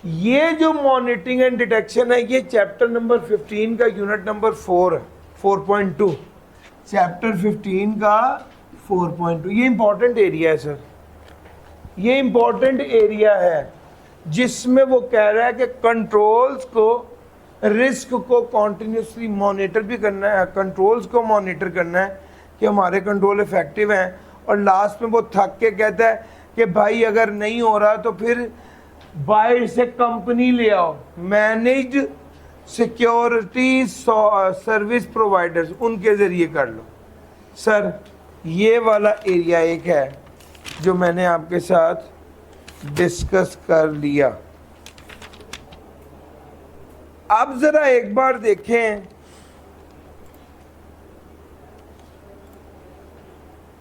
ये जो मॉनिटरिंग एंड डिटेक्शन है ये चैप्टर नंबर 15 का यूनिट नंबर 4 है, 4.2। चैप्टर 15 का 4.2 ये इंपॉर्टेंट एरिया है सर। ये इंपॉर्टेंट एरिया है जिसमें वो कह रहा है कि कंट्रोल्स को, रिस्क को कॉन्टिन्यूसली मॉनिटर भी करना है, कंट्रोल्स को मॉनिटर करना है कि हमारे कंट्रोल इफेक्टिव हैं। और लास्ट में वो थक के कहता है कि भाई अगर नहीं हो रहा तो फिर बाहर से कंपनी ले आओ, मैनेज्ड सिक्योरिटी सर्विस प्रोवाइडर्स, उनके ज़रिए कर लो। सर ये वाला एरिया एक है जो मैंने आपके साथ डिस्कस कर लिया। अब ज़रा एक बार देखें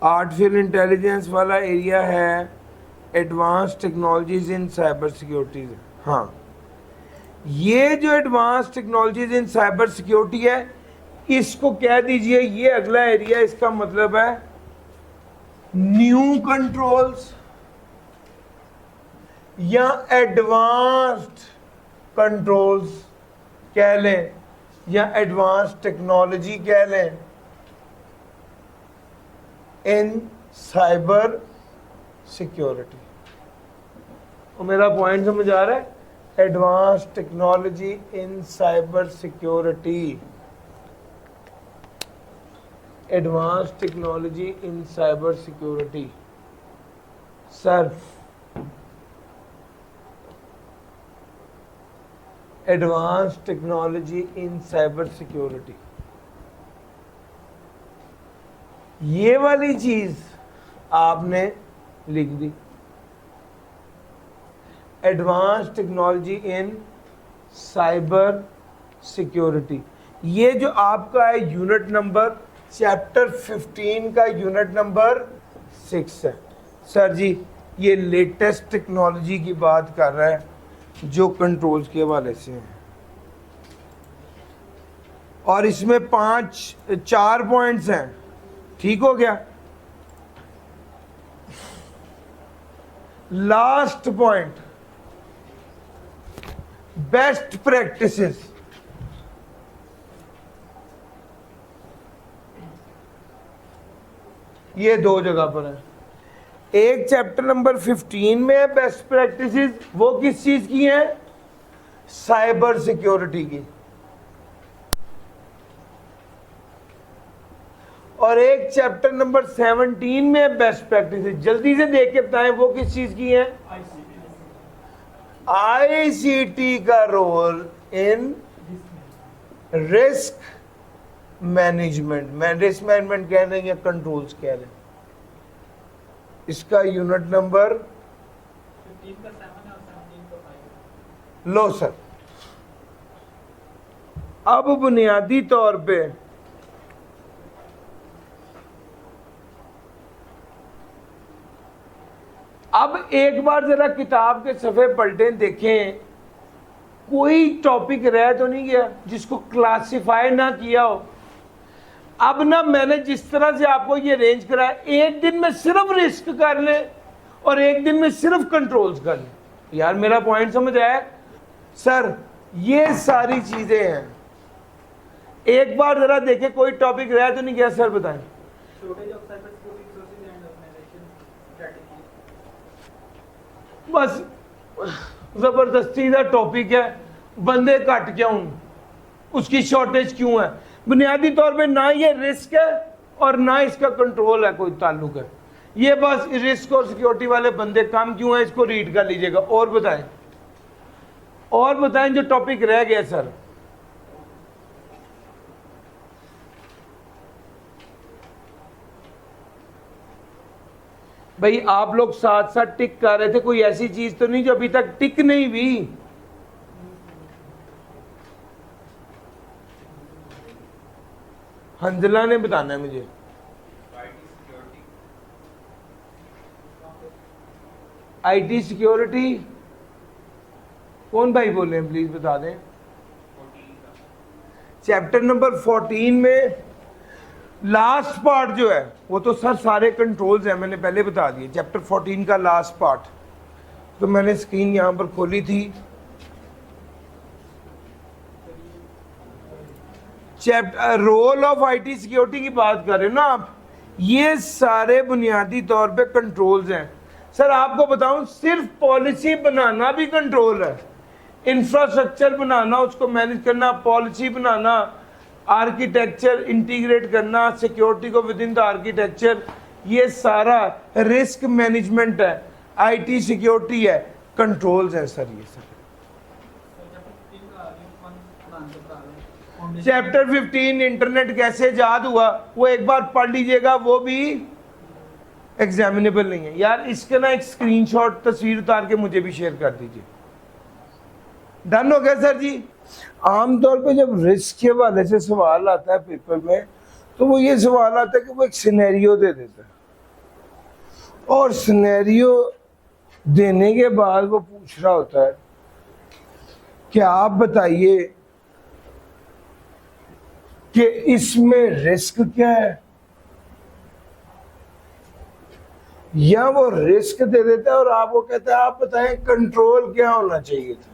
आर्टिफिशियल इंटेलिजेंस वाला एरिया है, एडवांस टेक्नोलॉजीज इन साइबर सिक्योरिटी। हाँ, ये जो एडवांस टेक्नोलॉजीज इन साइबर सिक्योरिटी है इसको कह दीजिए ये अगला एरिया। इसका मतलब है न्यू कंट्रोल्स या एडवांस्ड कंट्रोल्स कह लें या एडवांस टेक्नोलॉजी कह लें इन साइबर सिक्योरिटी। और मेरा पॉइंट समझ आ रहा है? Advance technology in cyber security, advance technology in cyber security. Sir advance technology in cyber security ये वाली चीज आपने लिख दी, advance technology in cyber security. ये जो आपका है यूनिट नंबर चैप्टर 15 का यूनिट नंबर 6 है। सर जी ये लेटेस्ट टेक्नोलॉजी की बात कर रहा है जो कंट्रोल्स के हवाले से है, और इसमें 4 पॉइंट्स हैं। ठीक हो गया। Last point, best practices. ये 2 जगह पर है। एक चैप्टर नंबर 15 में है बेस्ट प्रैक्टिसेस, वो किस चीज की है? साइबर सिक्योरिटी की। और एक चैप्टर नंबर 17 में बेस्ट प्रैक्टिसेस। जल्दी से देख के बताएं वो किस चीज की है? आईसीटी का role in risk management. Risk management कह रहे हैं या कंट्रोल्स कह रहे हैं। इसका यूनिट नंबर 15 का 7 और 17 का 5। लो सर, अब बुनियादी तौर पे अब एक बार जरा किताब के सफ़े पलटें, देखें कोई टॉपिक रह तो नहीं गया जिसको क्लासिफाई ना किया हो। अब ना मैंने जिस तरह से आपको ये रेंज कराया, एक दिन में सिर्फ रिस्क कर ले और एक दिन में सिर्फ कंट्रोल्स कर ले। यार मेरा पॉइंट समझ आया सर? ये सारी चीजें हैं, एक बार जरा देखें कोई टॉपिक रह तो नहीं गया सर, बताएं। बस जबरदस्ती का टॉपिक है, बंदे घट क्यों, उसकी शॉर्टेज क्यों है? बुनियादी तौर पे ना ये रिस्क है और ना इसका कंट्रोल है, कोई ताल्लुक है। ये बस रिस्क और सिक्योरिटी वाले बंदे कम क्यों है, इसको रीड कर लीजिएगा। और बताएं, और बताएं जो टॉपिक रह गया सर। भाई आप लोग साथ साथ टिक कर रहे थे, कोई ऐसी चीज तो नहीं जो अभी तक टिक नहीं हुई? हंजला ने बताना है मुझे। आईटी सिक्योरिटी कौन भाई बोले हैं, प्लीज बता दें। चैप्टर नंबर 14 में लास्ट पार्ट जो है वो तो सर सारे कंट्रोल्स हैं, मैंने पहले बता दिए। चैप्टर 14 का लास्ट पार्ट, तो मैंने स्क्रीन यहां पर खोली थी। Chapter role of IT security की बात कर रहे हो ना आप, ये सारे बुनियादी तौर पे कंट्रोल्स हैं। सर आपको बताऊं, सिर्फ पॉलिसी बनाना भी कंट्रोल है, इंफ्रास्ट्रक्चर बनाना, उसको मैनेज करना, पॉलिसी बनाना, आर्किटेक्चर इंटीग्रेट करना, सिक्योरिटी को विद इन द आर्किटेक्चर, ये सारा रिस्क मैनेजमेंट है, आईटी सिक्योरिटी है, कंट्रोल्स हैं सर ये सब। चैप्टर 15 इंटरनेट कैसे इजाद हुआ, वो एक बार पढ़ लीजिएगा, वो भी एग्जामिनेबल नहीं है। यार इसके ना एक स्क्रीनशॉट तस्वीर उतार के मुझे भी शेयर कर दीजिए। डन हो गया सर जी। आमतौर पे जब रिस्क के हवाले से सवाल आता है पेपर में, तो वो ये सवाल आता है कि वो एक सिनेरियो दे देता है, और सिनेरियो देने के बाद वो पूछ रहा होता है कि आप बताइए कि इसमें रिस्क क्या है, या वो रिस्क दे देता है और आप वो कहता है आप बताएं कंट्रोल क्या होना चाहिए था।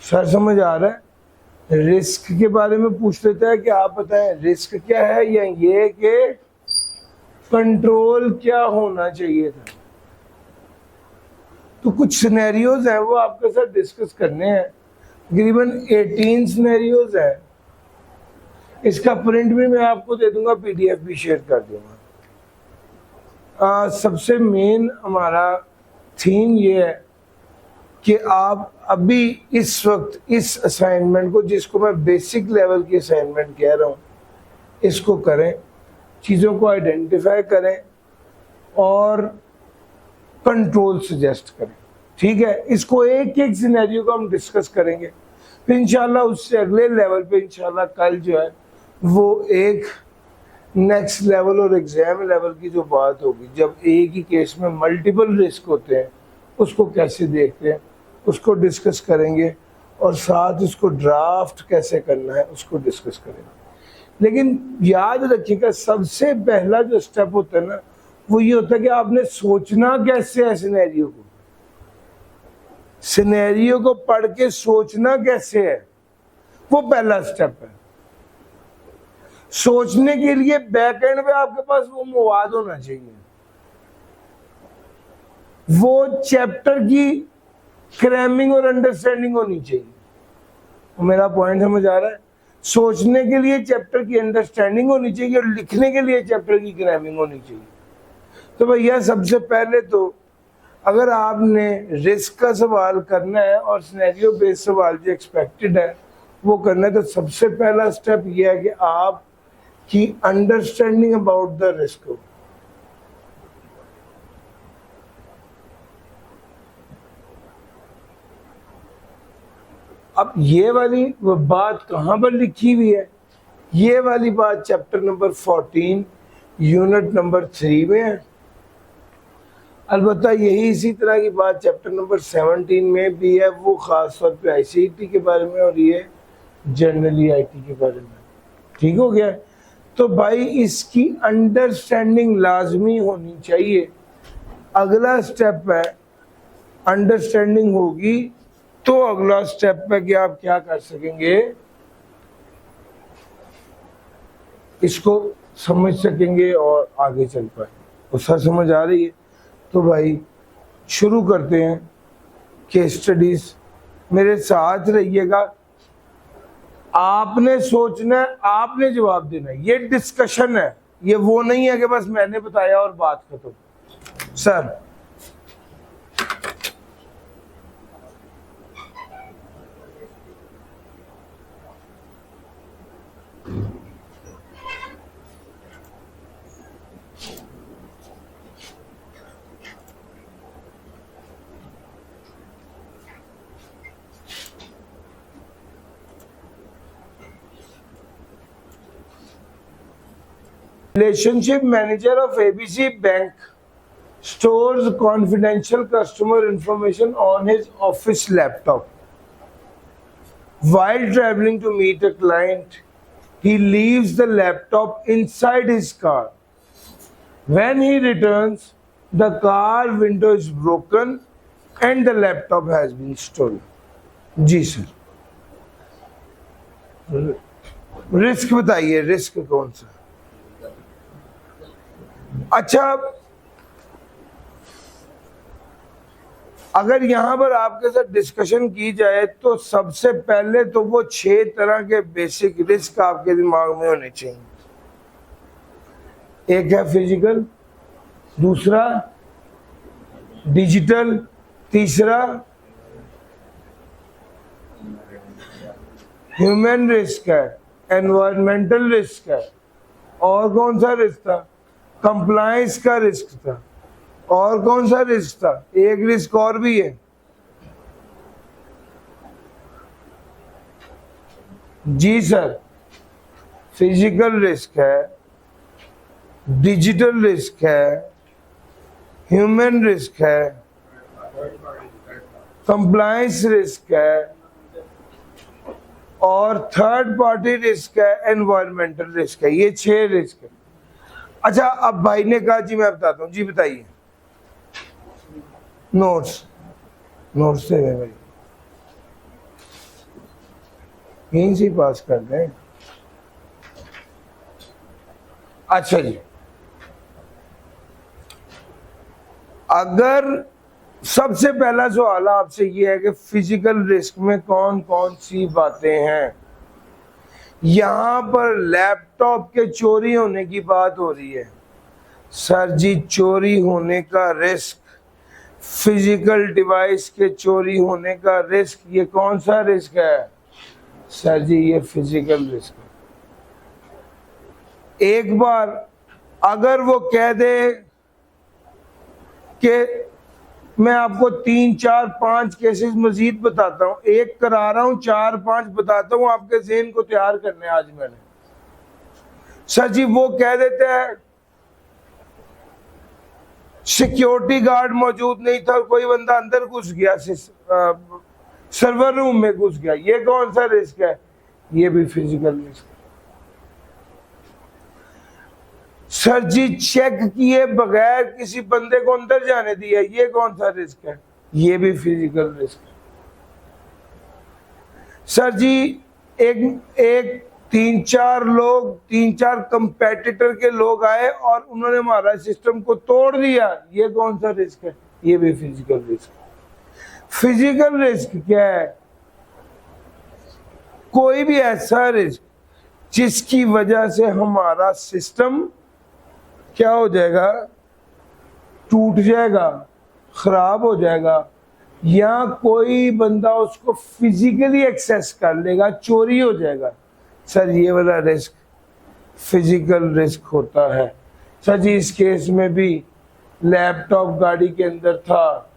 सर समझ आ रहा है? रिस्क के बारे में पूछ लेता है कि आप बताएं रिस्क क्या है, या ये कि कंट्रोल क्या होना चाहिए था। तो कुछ सिनेरियोज हैं वो आपके साथ डिस्कस करने हैं, तकरीबन 18 सिनेरियोज है। इसका प्रिंट भी मैं आपको दे दूंगा, पीडीएफ भी शेयर कर दूंगा। सबसे मेन हमारा थीम ये है कि आप अभी इस वक्त इस असाइनमेंट को, जिसको मैं बेसिक लेवल की असाइनमेंट कह रहा हूँ, इसको करें, चीज़ों को आइडेंटिफाई करें और कंट्रोल सजेस्ट करें। ठीक है, इसको एक एक सिनेरियो को हम डिस्कस करेंगे, फिर इंशाल्लाह उससे अगले लेवल पे इंशाल्लाह कल जो है वो एक नेक्स्ट लेवल और एग्जाम लेवल की जो बात होगी, जब एक ही केस में मल्टीपल रिस्क होते हैं उसको कैसे देखते हैं उसको डिस्कस करेंगे, और साथ उसको ड्राफ्ट कैसे करना है उसको डिस्कस करेंगे। लेकिन याद रखिएगा सबसे पहला जो स्टेप होता है ना, वो ये होता है कि आपने सोचना कैसे है सिनेरियो को, सिनेरियो को पढ़ के सोचना कैसे है, वो पहला स्टेप है। सोचने के लिए बैक एंड पे आपके पास वो मवाद होना चाहिए, वो चैप्टर की क्रैमिंग और अंडरस्टैंडिंग होनी चाहिए। तो मेरा पॉइंट समझ आ रहा है? सोचने के लिए चैप्टर की अंडरस्टैंडिंग होनी चाहिए और लिखने के लिए चैप्टर की क्रैमिंग होनी चाहिए। तो भैया सबसे पहले तो अगर आपने रिस्क का सवाल करना है और सिनेरियो बेस्ड सवाल जो एक्सपेक्टेड है वो करना है, तो सबसे पहला स्टेप ये है कि आप की अंडरस्टैंडिंग अबाउट द रिस्क हो। अब ये वाली वो बात कहाँ पर लिखी हुई है? ये वाली बात चैप्टर नंबर 14 यूनिट नंबर 3 में है। अलबत्ता यही इसी तरह की बात चैप्टर नंबर 17 में भी है, वो ख़ास तौर पे आईसीटी के बारे में और ये जनरली आईटी के बारे में। ठीक हो गया? तो भाई इसकी अंडरस्टैंडिंग लाजमी होनी चाहिए। अगला स्टेप है अंडरस्टैंडिंग होगी तो अगला स्टेप है कि आप क्या कर सकेंगे, इसको समझ सकेंगे और आगे चल पाए। उसका समझ आ रही है? तो भाई शुरू करते हैं केस स्टडीज। मेरे साथ रहिएगा, आपने सोचना है, आपने जवाब देना है। ये डिस्कशन है, ये वो नहीं है कि बस मैंने बताया और बात खत्म। Sir Relationship manager of ABC Bank stores confidential customer information on his office laptop. While traveling to meet a client, he leaves the laptop inside his car. When he returns, the car window is broken and the laptop has been stolen. जी sir, risk बताइए, risk कौन सा? अच्छा, अगर यहां पर आपके साथ डिस्कशन की जाए तो सबसे पहले तो वो 6 तरह के बेसिक रिस्क आपके दिमाग में होने चाहिए। एक है फिजिकल, दूसरा डिजिटल, तीसरा ह्यूमन रिस्क है, एनवायरमेंटल रिस्क है, और कौन सा रिस्क था? कंप्लायंस का रिस्क था, और कौन सा रिस्क था? एक रिस्क और भी है जी सर, फिजिकल रिस्क है, डिजिटल रिस्क है, ह्यूमन रिस्क है, कंप्लायंस रिस्क है, और थर्ड पार्टी रिस्क है, एनवायरमेंटल रिस्क है। ये 6 रिस्क है। अच्छा, अब भाई ने कहा जी मैं बताता हूँ, जी बताइए। नोट्स से भाई यहीं से पास कर दें। अच्छा जी, अगर सबसे पहला सवाल आपसे ये है कि फिजिकल रिस्क में कौन कौन सी बातें हैं। यहां पर लैपटॉप के चोरी होने की बात हो रही है। सर जी, चोरी होने का रिस्क, फिजिकल डिवाइस के चोरी होने का रिस्क, ये कौन सा रिस्क है? सर जी, ये फिजिकल रिस्क है। एक बार अगर वो कह दे कि मैं आपको 3, 4, 5 केसेस मजीद बताता हूं, एक करा रहा हूं, 4, 5 बताता हूं, आपके ज़हन को तैयार करने आज मैंने। सर जी वो कह देते हैं सिक्योरिटी गार्ड मौजूद नहीं था, कोई बंदा अंदर घुस गया, सर्वर रूम में घुस गया, ये कौन सा रिस्क है? ये भी फिजिकल रिस्क है। सर जी चेक किए बगैर किसी बंदे को अंदर जाने दिया, ये कौन सा रिस्क है? ये भी फिजिकल रिस्क है। सर जी एक 3-4 लोग, 3-4 कंपेटिटर के लोग आए और उन्होंने हमारा सिस्टम को तोड़ दिया, ये कौन सा रिस्क है? ये भी फिजिकल रिस्क है। फिजिकल रिस्क क्या है? कोई भी ऐसा रिस्क जिसकी वजह से हमारा सिस्टम क्या हो जाएगा? टूट जाएगा, खराब हो जाएगा, या कोई बंदा उसको फिजिकली एक्सेस कर लेगा, चोरी हो जाएगा। सर ये वाला रिस्क फिजिकल रिस्क होता है। सर जी इस केस में भी लैपटॉप गाड़ी के अंदर था,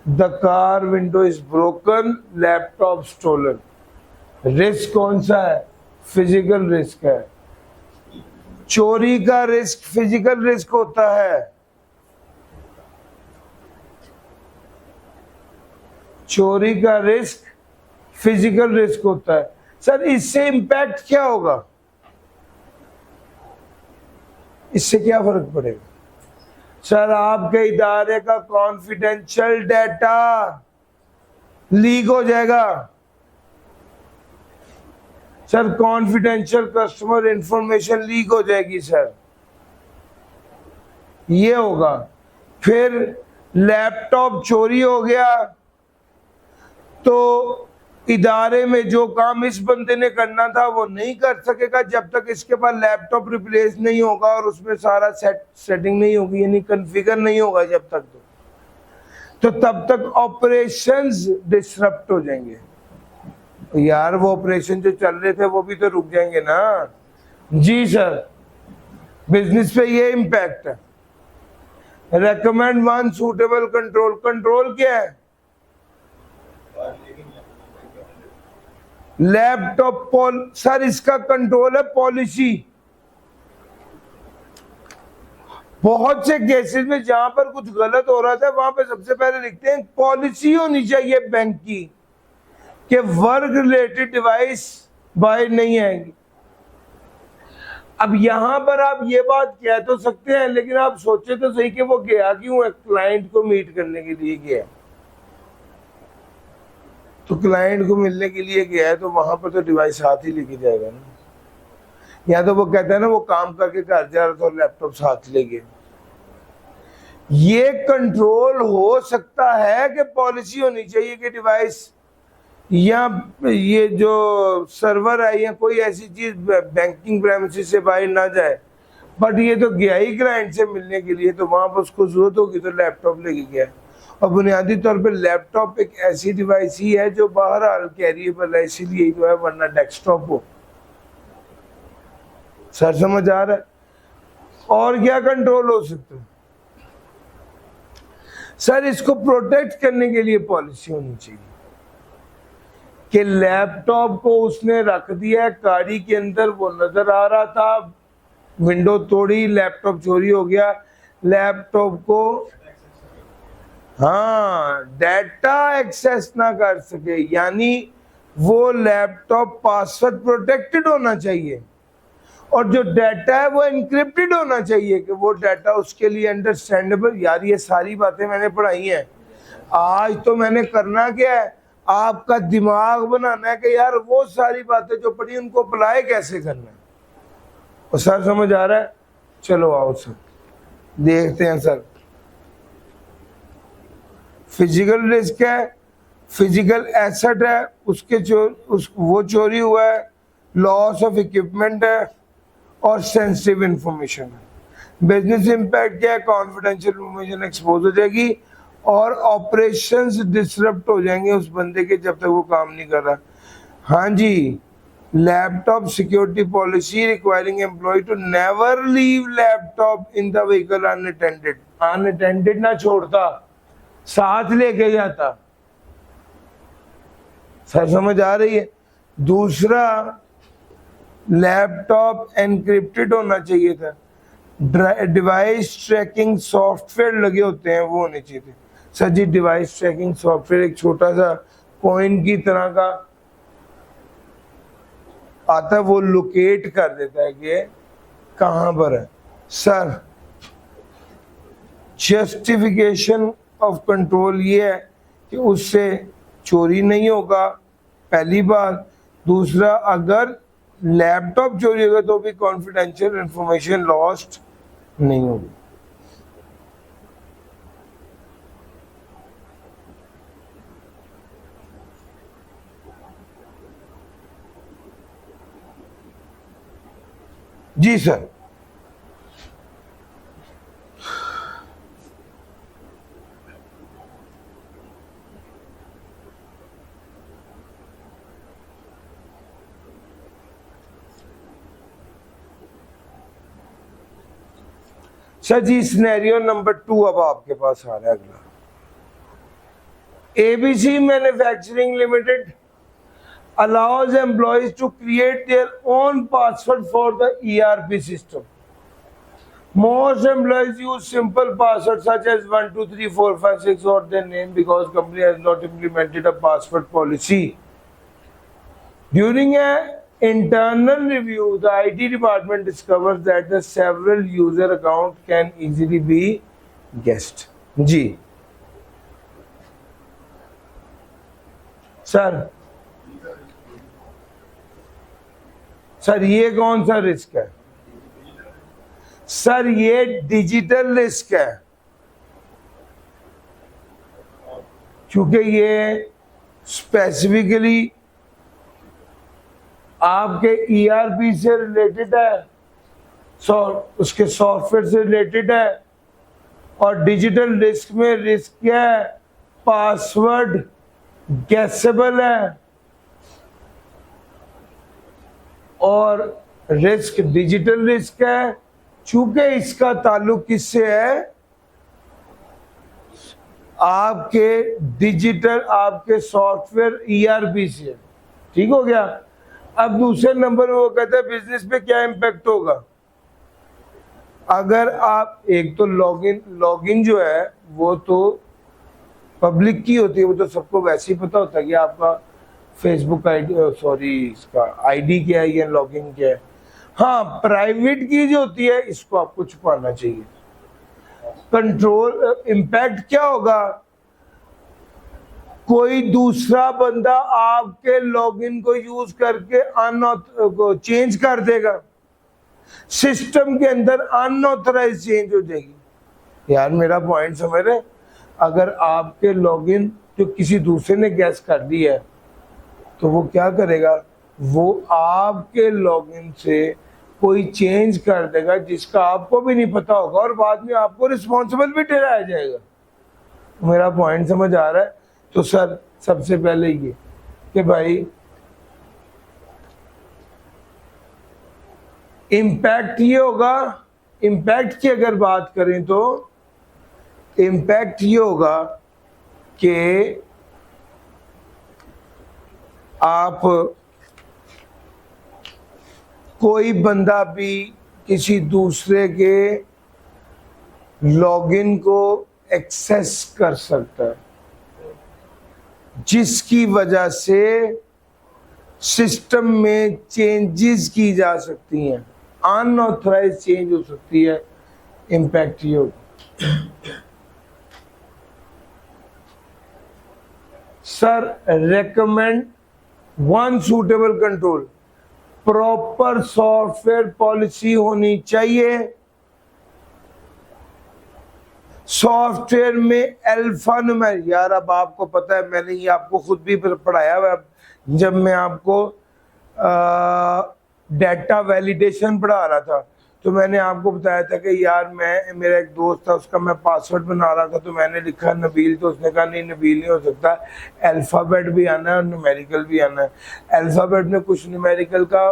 the car window is broken, laptop stolen. Risk कौन सा है? फिजिकल रिस्क है। चोरी का रिस्क फिजिकल रिस्क होता है, चोरी का रिस्क फिजिकल रिस्क होता है। सर इससे इंपैक्ट क्या होगा? इससे क्या फर्क पड़ेगा? सर आपके इदारे का कॉन्फिडेंशियल डेटा लीक हो जाएगा। Sir confidential customer information leak हो जाएगी सर, ये होगा। फिर लैपटॉप चोरी हो गया तो इदारे में जो काम इस बंदे ने करना था वो नहीं कर सकेगा जब तक इसके पास लैपटॉप रिप्लेस नहीं होगा और उसमें सारा सेटिंग नहीं होगी, यानी कॉन्फ़िगर नहीं होगा जब तक, तो तब तक ऑपरेशंस डिसरप्ट हो जाएंगे। यार वो ऑपरेशन जो चल रहे थे वो भी तो रुक जाएंगे ना। जी सर, बिजनेस पे ये इम्पैक्ट है। Recommend one suitable control. Control क्या है? लैपटॉप सर इसका कंट्रोल है पॉलिसी। बहुत से केसेस में जहां पर कुछ गलत हो रहा था वहां पे सबसे पहले लिखते हैं पॉलिसी होनी चाहिए बैंक की कि वर्क रिलेटेड डिवाइस बाहर नहीं आएंगी। अब यहां पर आप ये बात कह तो सकते हैं, लेकिन आप सोचे तो सही कि वो गया क्यों है? क्लाइंट को मीट करने के लिए गया, तो क्लाइंट को मिलने के लिए गया है तो वहां पर तो डिवाइस साथ ही लेके जाएगा ना। या तो वो कहता है ना वो काम करके घर जा रहा था और लैपटॉप साथ ले गए। ये कंट्रोल हो सकता है कि पॉलिसी होनी चाहिए कि डिवाइस या ये जो सर्वर है या कोई ऐसी चीज बैंकिंग प्रेमिसेस से बाहर ना जाए, बट ये तो गया ही क्लाइंट से मिलने के लिए, तो वहां पर उसको जरूरत होगी तो लैपटॉप लेके गया। और बुनियादी तौर पे लैपटॉप एक ऐसी डिवाइस ही है जो बहरहाल कैरिएबल है, इसीलिए जो है, वरना डेस्कटॉप हो। सर समझ आ रहा है? और क्या कंट्रोल हो सकता है? सर इसको प्रोटेक्ट करने के लिए पॉलिसी होनी चाहिए कि लैपटॉप को उसने रख दिया है गाड़ी के अंदर, वो नजर आ रहा था, विंडो तोड़ी, लैपटॉप चोरी हो गया, लैपटॉप को हाँ डाटा एक्सेस ना कर सके, यानी वो लैपटॉप पासवर्ड प्रोटेक्टेड होना चाहिए और जो डाटा है वो एनक्रिप्टेड होना चाहिए कि वो डाटा उसके लिए अंडरस्टैंडेबल। यार ये सारी बातें मैंने पढ़ाई हैं। आज तो मैंने करना क्या है, आपका दिमाग बनाना है कि यार वो सारी बातें जो पढ़ी उनको अप्लाई कैसे करना है। और सर समझ आ रहा है? चलो आओ सर देखते हैं। सर फिजिकल रिस्क है, फिजिकल एसेट है, उसके वो चोरी हुआ है, लॉस ऑफ इक्विपमेंट है और सेंसिटिव इंफॉर्मेशन है। बिजनेस इंपैक्ट क्या है? कॉन्फिडेंशियल इंफॉर्मेशन एक्सपोज हो जाएगी और ऑपरेशंस डिसरप्ट हो जाएंगे उस बंदे के जब तक वो काम नहीं कर रहा। हाँ जी, laptop security policy requiring employ to never leave laptop in the vehicle unattended. Unattended ना छोड़ता, साथ लेके जाता। सर समझ आ रही है? दूसरा, लैपटॉप एनक्रिप्टेड होना चाहिए था, डिवाइस ट्रैकिंग सॉफ्टवेयर लगे होते हैं वो होने चाहिए थे। सर जी डिवाइस ट्रैकिंग सॉफ्टवेयर एक छोटा सा कॉइन की तरह का आता है, वो लोकेट कर देता है कि कहां पर है। सर जस्टिफिकेशन ऑफ कंट्रोल ये है कि उससे चोरी नहीं होगा, पहली बात। दूसरा, अगर लैपटॉप चोरी होगा तो भी कॉन्फिडेंशियल इंफॉर्मेशन लॉस्ट नहीं होगी। जी सर। सर जी सिनेरियो नंबर 2 अब आपके पास आ रहा है अगला। ABC Manufacturing Limited allows employees to create their own password for the ERP system. Most employees use simple passwords such as 1, 2, 3, 4, 5, 6 or their name because company has not implemented a password policy. During an internal review, the IT department discovers that the several user accounts can easily be guessed. जी sir ये कौन सा risk है? Sir ये digital risk है, क्योंकि ये specifically आपके ERP से रिलेटेड है, उसके सॉफ्टवेयर से रिलेटेड है। और डिजिटल रिस्क में रिस्क क्या है? पासवर्ड गैसेबल है, और रिस्क डिजिटल रिस्क है चूंकि इसका ताल्लुक किससे है? आपके डिजिटल, आपके सॉफ्टवेयर ERP से। ठीक हो गया। अब दूसरे नंबर में वो कहता है बिजनेस पे क्या इम्पैक्ट होगा। अगर आप एक तो लॉगिन जो है वो तो पब्लिक की होती है, वो तो सबको वैसे ही पता होता है कि आपका फेसबुक इसका आईडी क्या है या लॉगिन क्या है। हाँ, प्राइवेट की जो होती है इसको आपको छुपाना चाहिए। कंट्रोल इम्पैक्ट क्या होगा? कोई दूसरा बंदा आपके लॉगिन को यूज करके चेंज कर देगा, सिस्टम के अंदर अनऑथराइज चेंज हो जाएगी। यार मेरा पॉइंट समझ रहे? अगर आपके लॉगिन जो किसी दूसरे ने गैस कर दी है तो वो क्या करेगा? वो आपके लॉगिन से कोई चेंज कर देगा जिसका आपको भी नहीं पता होगा, और बाद में आपको रिस्पॉन्सिबल भी ठहराया जाएगा। मेरा पॉइंट समझ आ रहा है? तो सर सबसे पहले ये कि भाई इम्पैक्ट ये होगा, इम्पैक्ट की अगर बात करें तो इम्पैक्ट ये होगा कि आप कोई बंदा भी किसी दूसरे के लॉगिन को एक्सेस कर सकता है, जिसकी वजह से सिस्टम में चेंजेस की जा सकती हैं, अनऑथराइज चेंज हो सकती है। इम्पैक्ट ये होगा। Sir recommend one suitable control, proper software policy होनी चाहिए। सॉफ्टवेयर में अल्फा न्यूमेरिक, यार अब आपको पता है, मैंने ये आपको खुद भी पढ़ाया हुआ। जब मैं आपको डेटा वैलिडेशन पढ़ा रहा था तो मैंने आपको बताया था कि यार मेरा एक दोस्त था, उसका मैं पासवर्ड बना रहा था, तो मैंने लिखा नबील, तो उसने कहा नहीं नबील नहीं हो सकता, अल्फ़ाबेट भी आना है और न्यूमेरिकल भी आना है। अल्फ़ाबेट में कुछ न्यूमेरिकल का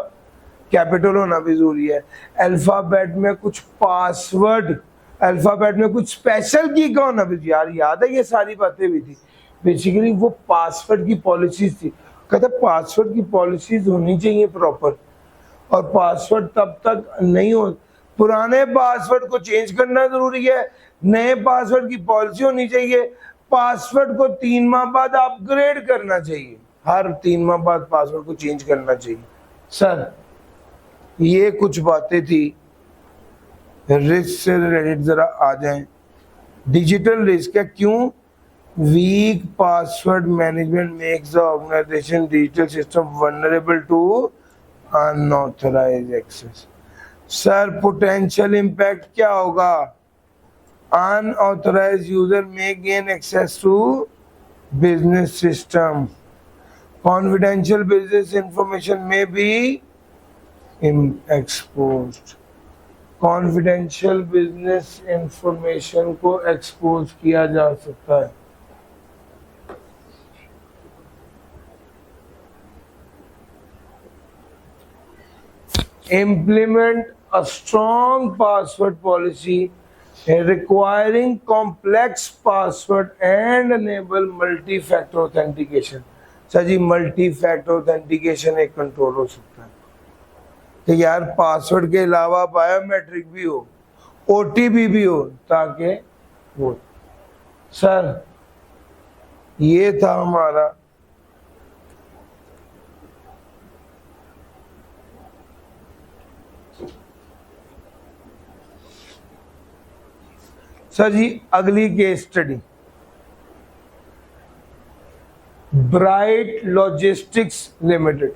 कैपिटल होना भी ज़रूरी है, अल्फ़ाबेट में कुछ पासवर्ड, अल्फ़ाबेट में कुछ स्पेशल की का होना भी। यार याद है ये सारी बातें भी थी। बेसिकली वो पासवर्ड की पॉलिसीज थी। कहता पासवर्ड की पॉलिसीज होनी चाहिए प्रॉपर, और पासवर्ड तब तक नहीं हो, पुराने पासवर्ड को चेंज करना जरूरी है, नए पासवर्ड की पॉलिसी होनी चाहिए। पासवर्ड को 3 माह बाद अपग्रेड करना चाहिए, हर 3 माह बाद पासवर्ड को चेंज करना चाहिए। सर ये कुछ बातें थी रिस्क से रिलेटेड, जरा आ जाएं। डिजिटल रिस्क है, क्यों? Weak password management makes the organization digital system vulnerable to unauthorized access. Sir potential impact क्या होगा? Unauthorized user may gain access to business system, confidential business information may be exposed, confidential business information को expose किया जा सकता है। Implement a strong password policy requiring complex password and enable multi factor authentication. Sir ji multi factor authentication एक control हो सकता है कि यार पासवर्ड के अलावा बायोमेट्रिक भी हो, ओटीपी भी हो, ताकि वो। सर ये था हमारा सर जी अगली case study bright logistics limited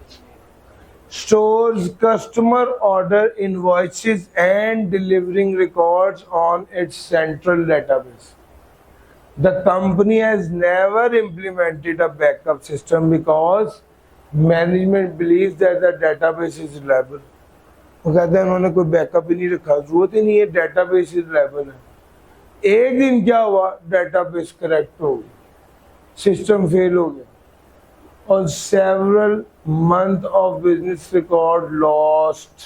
stores customer order invoices and delivering records on it's central database. The company has never implemented a backup system because management believes that the database is reliable. वो कहते हैं उन्होंने कोई backup ही नहीं रखा, जरूरत ही नहीं है, डेटाबेस रिलायबल है। एक दिन क्या हुआ, डेटाबेस करेक्ट हो गया, सिस्टम फेल हो गया और several month of business record lost.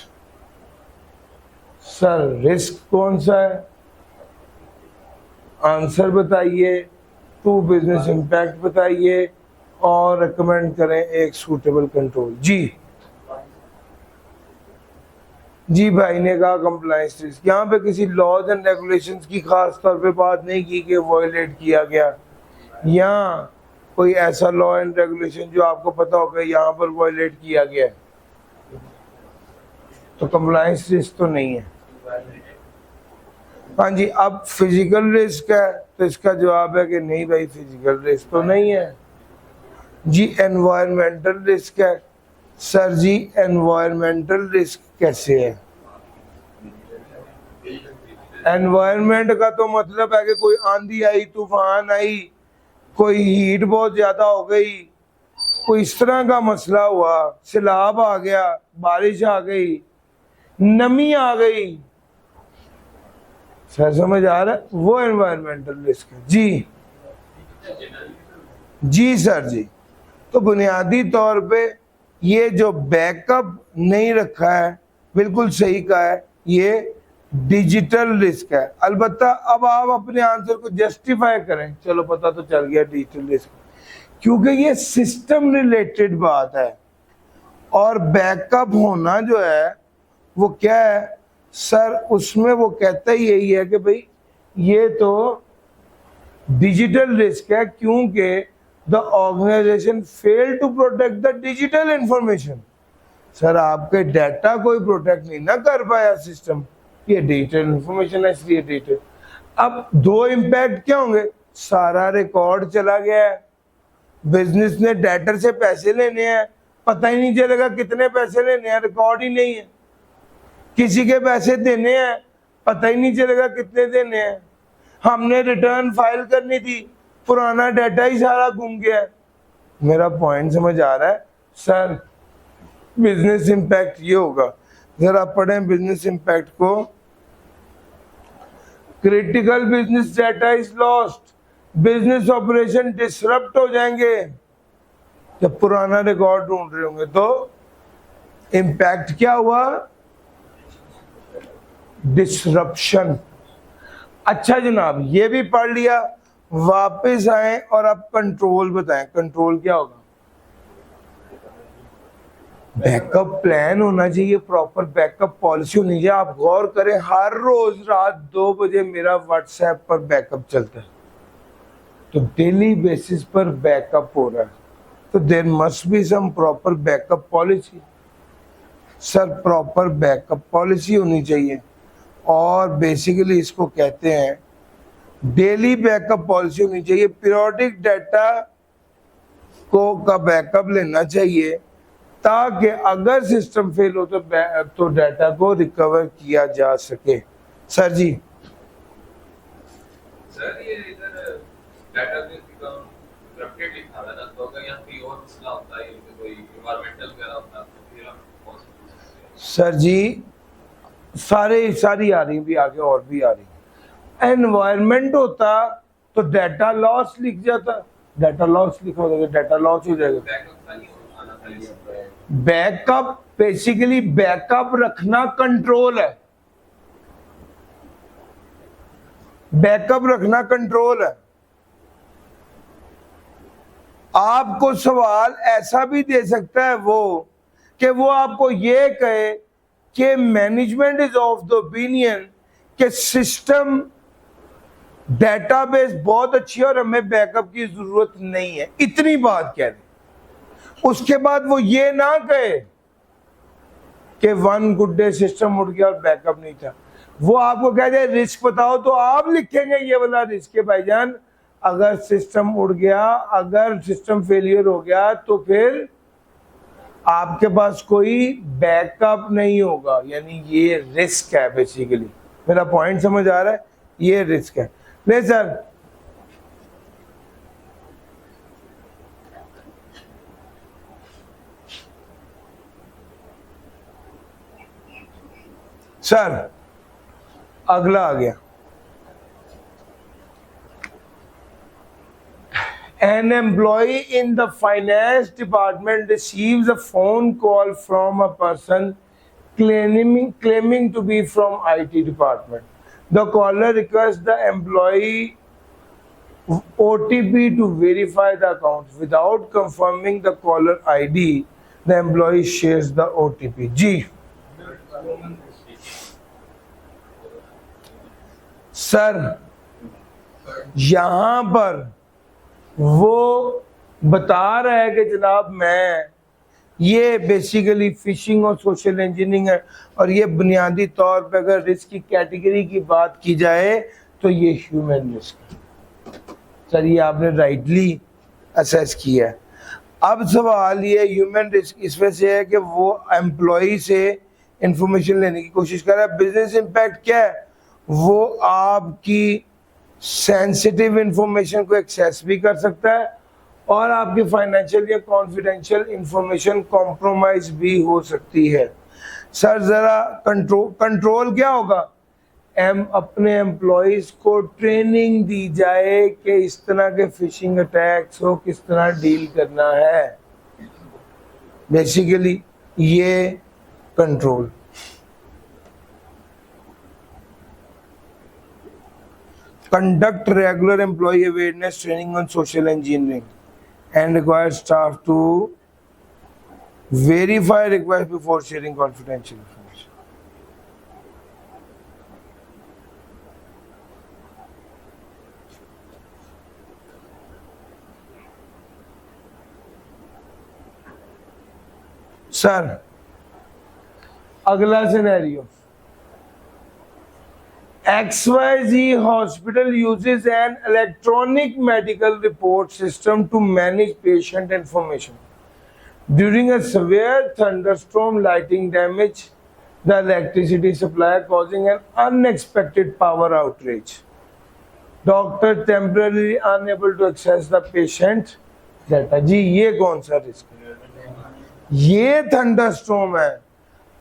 Sir risk कौन सा है, आंसर बताइए, टू बिजनेस इम्पैक्ट बताइए और रिकमेंड करें एक सूटेबल कंट्रोल। जी भाई ने कहा कंप्लायंस रिस्क। यहाँ पे किसी लॉज एंड रेगुलेशंस की खास तौर पे बात नहीं की कि वायलेट किया गया, या कोई ऐसा लॉ एंड रेगुलेशन जो आपको पता होगा यहाँ पर वायलेट किया गया है, तो कंप्लायंस रिस्क तो नहीं है। हाँ जी, अब फिजिकल रिस्क है तो इसका जवाब है कि नहीं भाई फिजिकल रिस्क तो नहीं है। जी एनवायरमेंटल रिस्क है। सर जी एनवायरमेंटल रिस्क कैसे है? एनवायरमेंट का तो मतलब है कि कोई आंधी आई, तूफान आई, कोई हीट बहुत ज्यादा हो गई, कोई इस तरह का मसला हुआ, सैलाब आ गया, बारिश आ गई, नमी आ गई। सर समझ आ रहा है, वो एनवायरमेंटल रिस्क है। जी सर जी। तो बुनियादी तौर पे ये जो बैकअप नहीं रखा है, बिल्कुल सही कहा है, ये डिजिटल रिस्क है। अलबत्ता अब आप अपने आंसर को जस्टिफाई करें, चलो पता तो चल गया डिजिटल रिस्क, क्योंकि ये सिस्टम रिलेटेड बात है और बैकअप होना जो है वो क्या है सर, उसमें वो कहता ही यही है कि भाई ये तो डिजिटल रिस्क है क्योंकि the organisation fail to protect the digital information. Sir आपके डाटा कोई प्रोटेक्ट नहीं ना कर पाया सिस्टम, ये डिजिटल इंफॉर्मेशन है इसलिए डिजिटल। अब दो इम्पैक्ट क्या होंगे, सारा रिकॉर्ड चला गया है, बिजनेस ने डेटर से पैसे लेने हैं, पता ही नहीं चलेगा कितने पैसे लेने हैं, रिकॉर्ड ही नहीं है। किसी के पैसे देने हैं, पता ही नहीं चलेगा कितने देने हैं। हमने रिटर्न फाइल करनी थी, पुराना डाटा ही सारा गुम गया है। मेरा पॉइंट समझ आ रहा है सर? बिजनेस इम्पैक्ट ये होगा, जरा पढ़ें बिजनेस इम्पैक्ट को। Critical business data is lost, business operation disrupt हो जाएंगे। जब पुराना रिकॉर्ड ढूंढ रहे होंगे तो इम्पैक्ट क्या हुआ, डिसरप्शन। अच्छा जनाब ये भी पढ़ लिया, वापस आए और अब कंट्रोल बताएं, कंट्रोल क्या होगा? बैकअप प्लान होना चाहिए, प्रॉपर बैकअप पॉलिसी होनी चाहिए। आप गौर करें हर रोज रात 2 बजे मेरा व्हाट्सएप पर बैकअप चलता है, तो डेली बेसिस पर बैकअप हो रहा है, तो there must be some proper backup policy. Sir proper backup policy होनी चाहिए और बेसिकली इसको कहते हैं डेली बैकअप पॉलिसी होनी चाहिए। पीरियोडिक डाटा को का बैकअप लेना चाहिए ताकि अगर सिस्टम फेल हो तो डाटा को रिकवर किया जा सके। सर जी सर ये इधर डेटाबेस करप्टेड लिखा है ना, तो अगर यहाँ कोई और मसला होता है, कोई एनवायरमेंटल वगैरह होता है तो फिर हम कौन सा? सर जी सारी आ रही भी आगे और भी आ रही। एनवायरमेंट होता तो डाटा लॉस लिख जाता, डाटा लॉस लिखा होता तो डाटा लॉस हो जाएगा। बैकअप बेसिकली बैकअप रखना कंट्रोल है। बैकअप रखना कंट्रोल है। आपको सवाल ऐसा भी दे सकता है कि वो आपको ये कहे कि management is of the opinion कि सिस्टम डेटाबेस बहुत अच्छी है और हमें बैकअप की जरूरत नहीं है, इतनी बात कह दे। उसके बाद वो ये ना कहे कि वन गुड डे सिस्टम उड़ गया और बैकअप नहीं था। वो आपको कह दे रिस्क बताओ, तो आप लिखेंगे ये वाला रिस्क है भाईजान, अगर सिस्टम उड़ गया, अगर सिस्टम फेलियर हो गया तो फिर आपके पास कोई बैकअप नहीं होगा, यानी ये रिस्क है। बेसिकली मेरा पॉइंट समझ आ रहा है, ये रिस्क है। नहीं सर, सर अगला आ गया, an employee in the finance department receives a phone call from a person claiming to be from IT department. The caller requests the employee OTP to verify the account. Without confirming the caller ID, the employee shares the OTP. जी sir, यहां पर वो बता रहा है कि जनाब मैं ये बेसिकली फिशिंग और सोशल इंजीनियरिंग है, और ये बुनियादी तौर पे अगर रिस्क की कैटेगरी की बात की जाए तो ये ह्यूमन रिस्क है। सर ये आपने राइटली असेस किया है। अब सवाल ये ह्यूमन रिस्क इस वजह से है कि वो एम्प्लॉय से इंफॉर्मेशन लेने की कोशिश कर रहा है। बिजनेस इम्पैक्ट क्या है? वो आपकी सेंसिटिव इंफॉर्मेशन को एक्सेस भी कर सकता है और आपकी फाइनेंशियल या कॉन्फिडेंशियल इंफॉर्मेशन कॉम्प्रोमाइज भी हो सकती है। सर जरा कंट्रोल क्या होगा? अपने एम्प्लॉयज को ट्रेनिंग दी जाए कि इस तरह के फिशिंग अटैक्स को किस तरह डील करना है। बेसिकली ये control. Conduct regular employee awareness training on social engineering and require staff to verify requests before sharing confidential information. Sir अगला scenario, XYZ hospital uses an electronic medical report system to manage patient information. During a severe thunderstorm, lighting damage the electricity supply, causing an unexpected power outrage. Doctor temporarily unable to access the patient data. जी ये कौन सा risk है? ये thunderstorm है,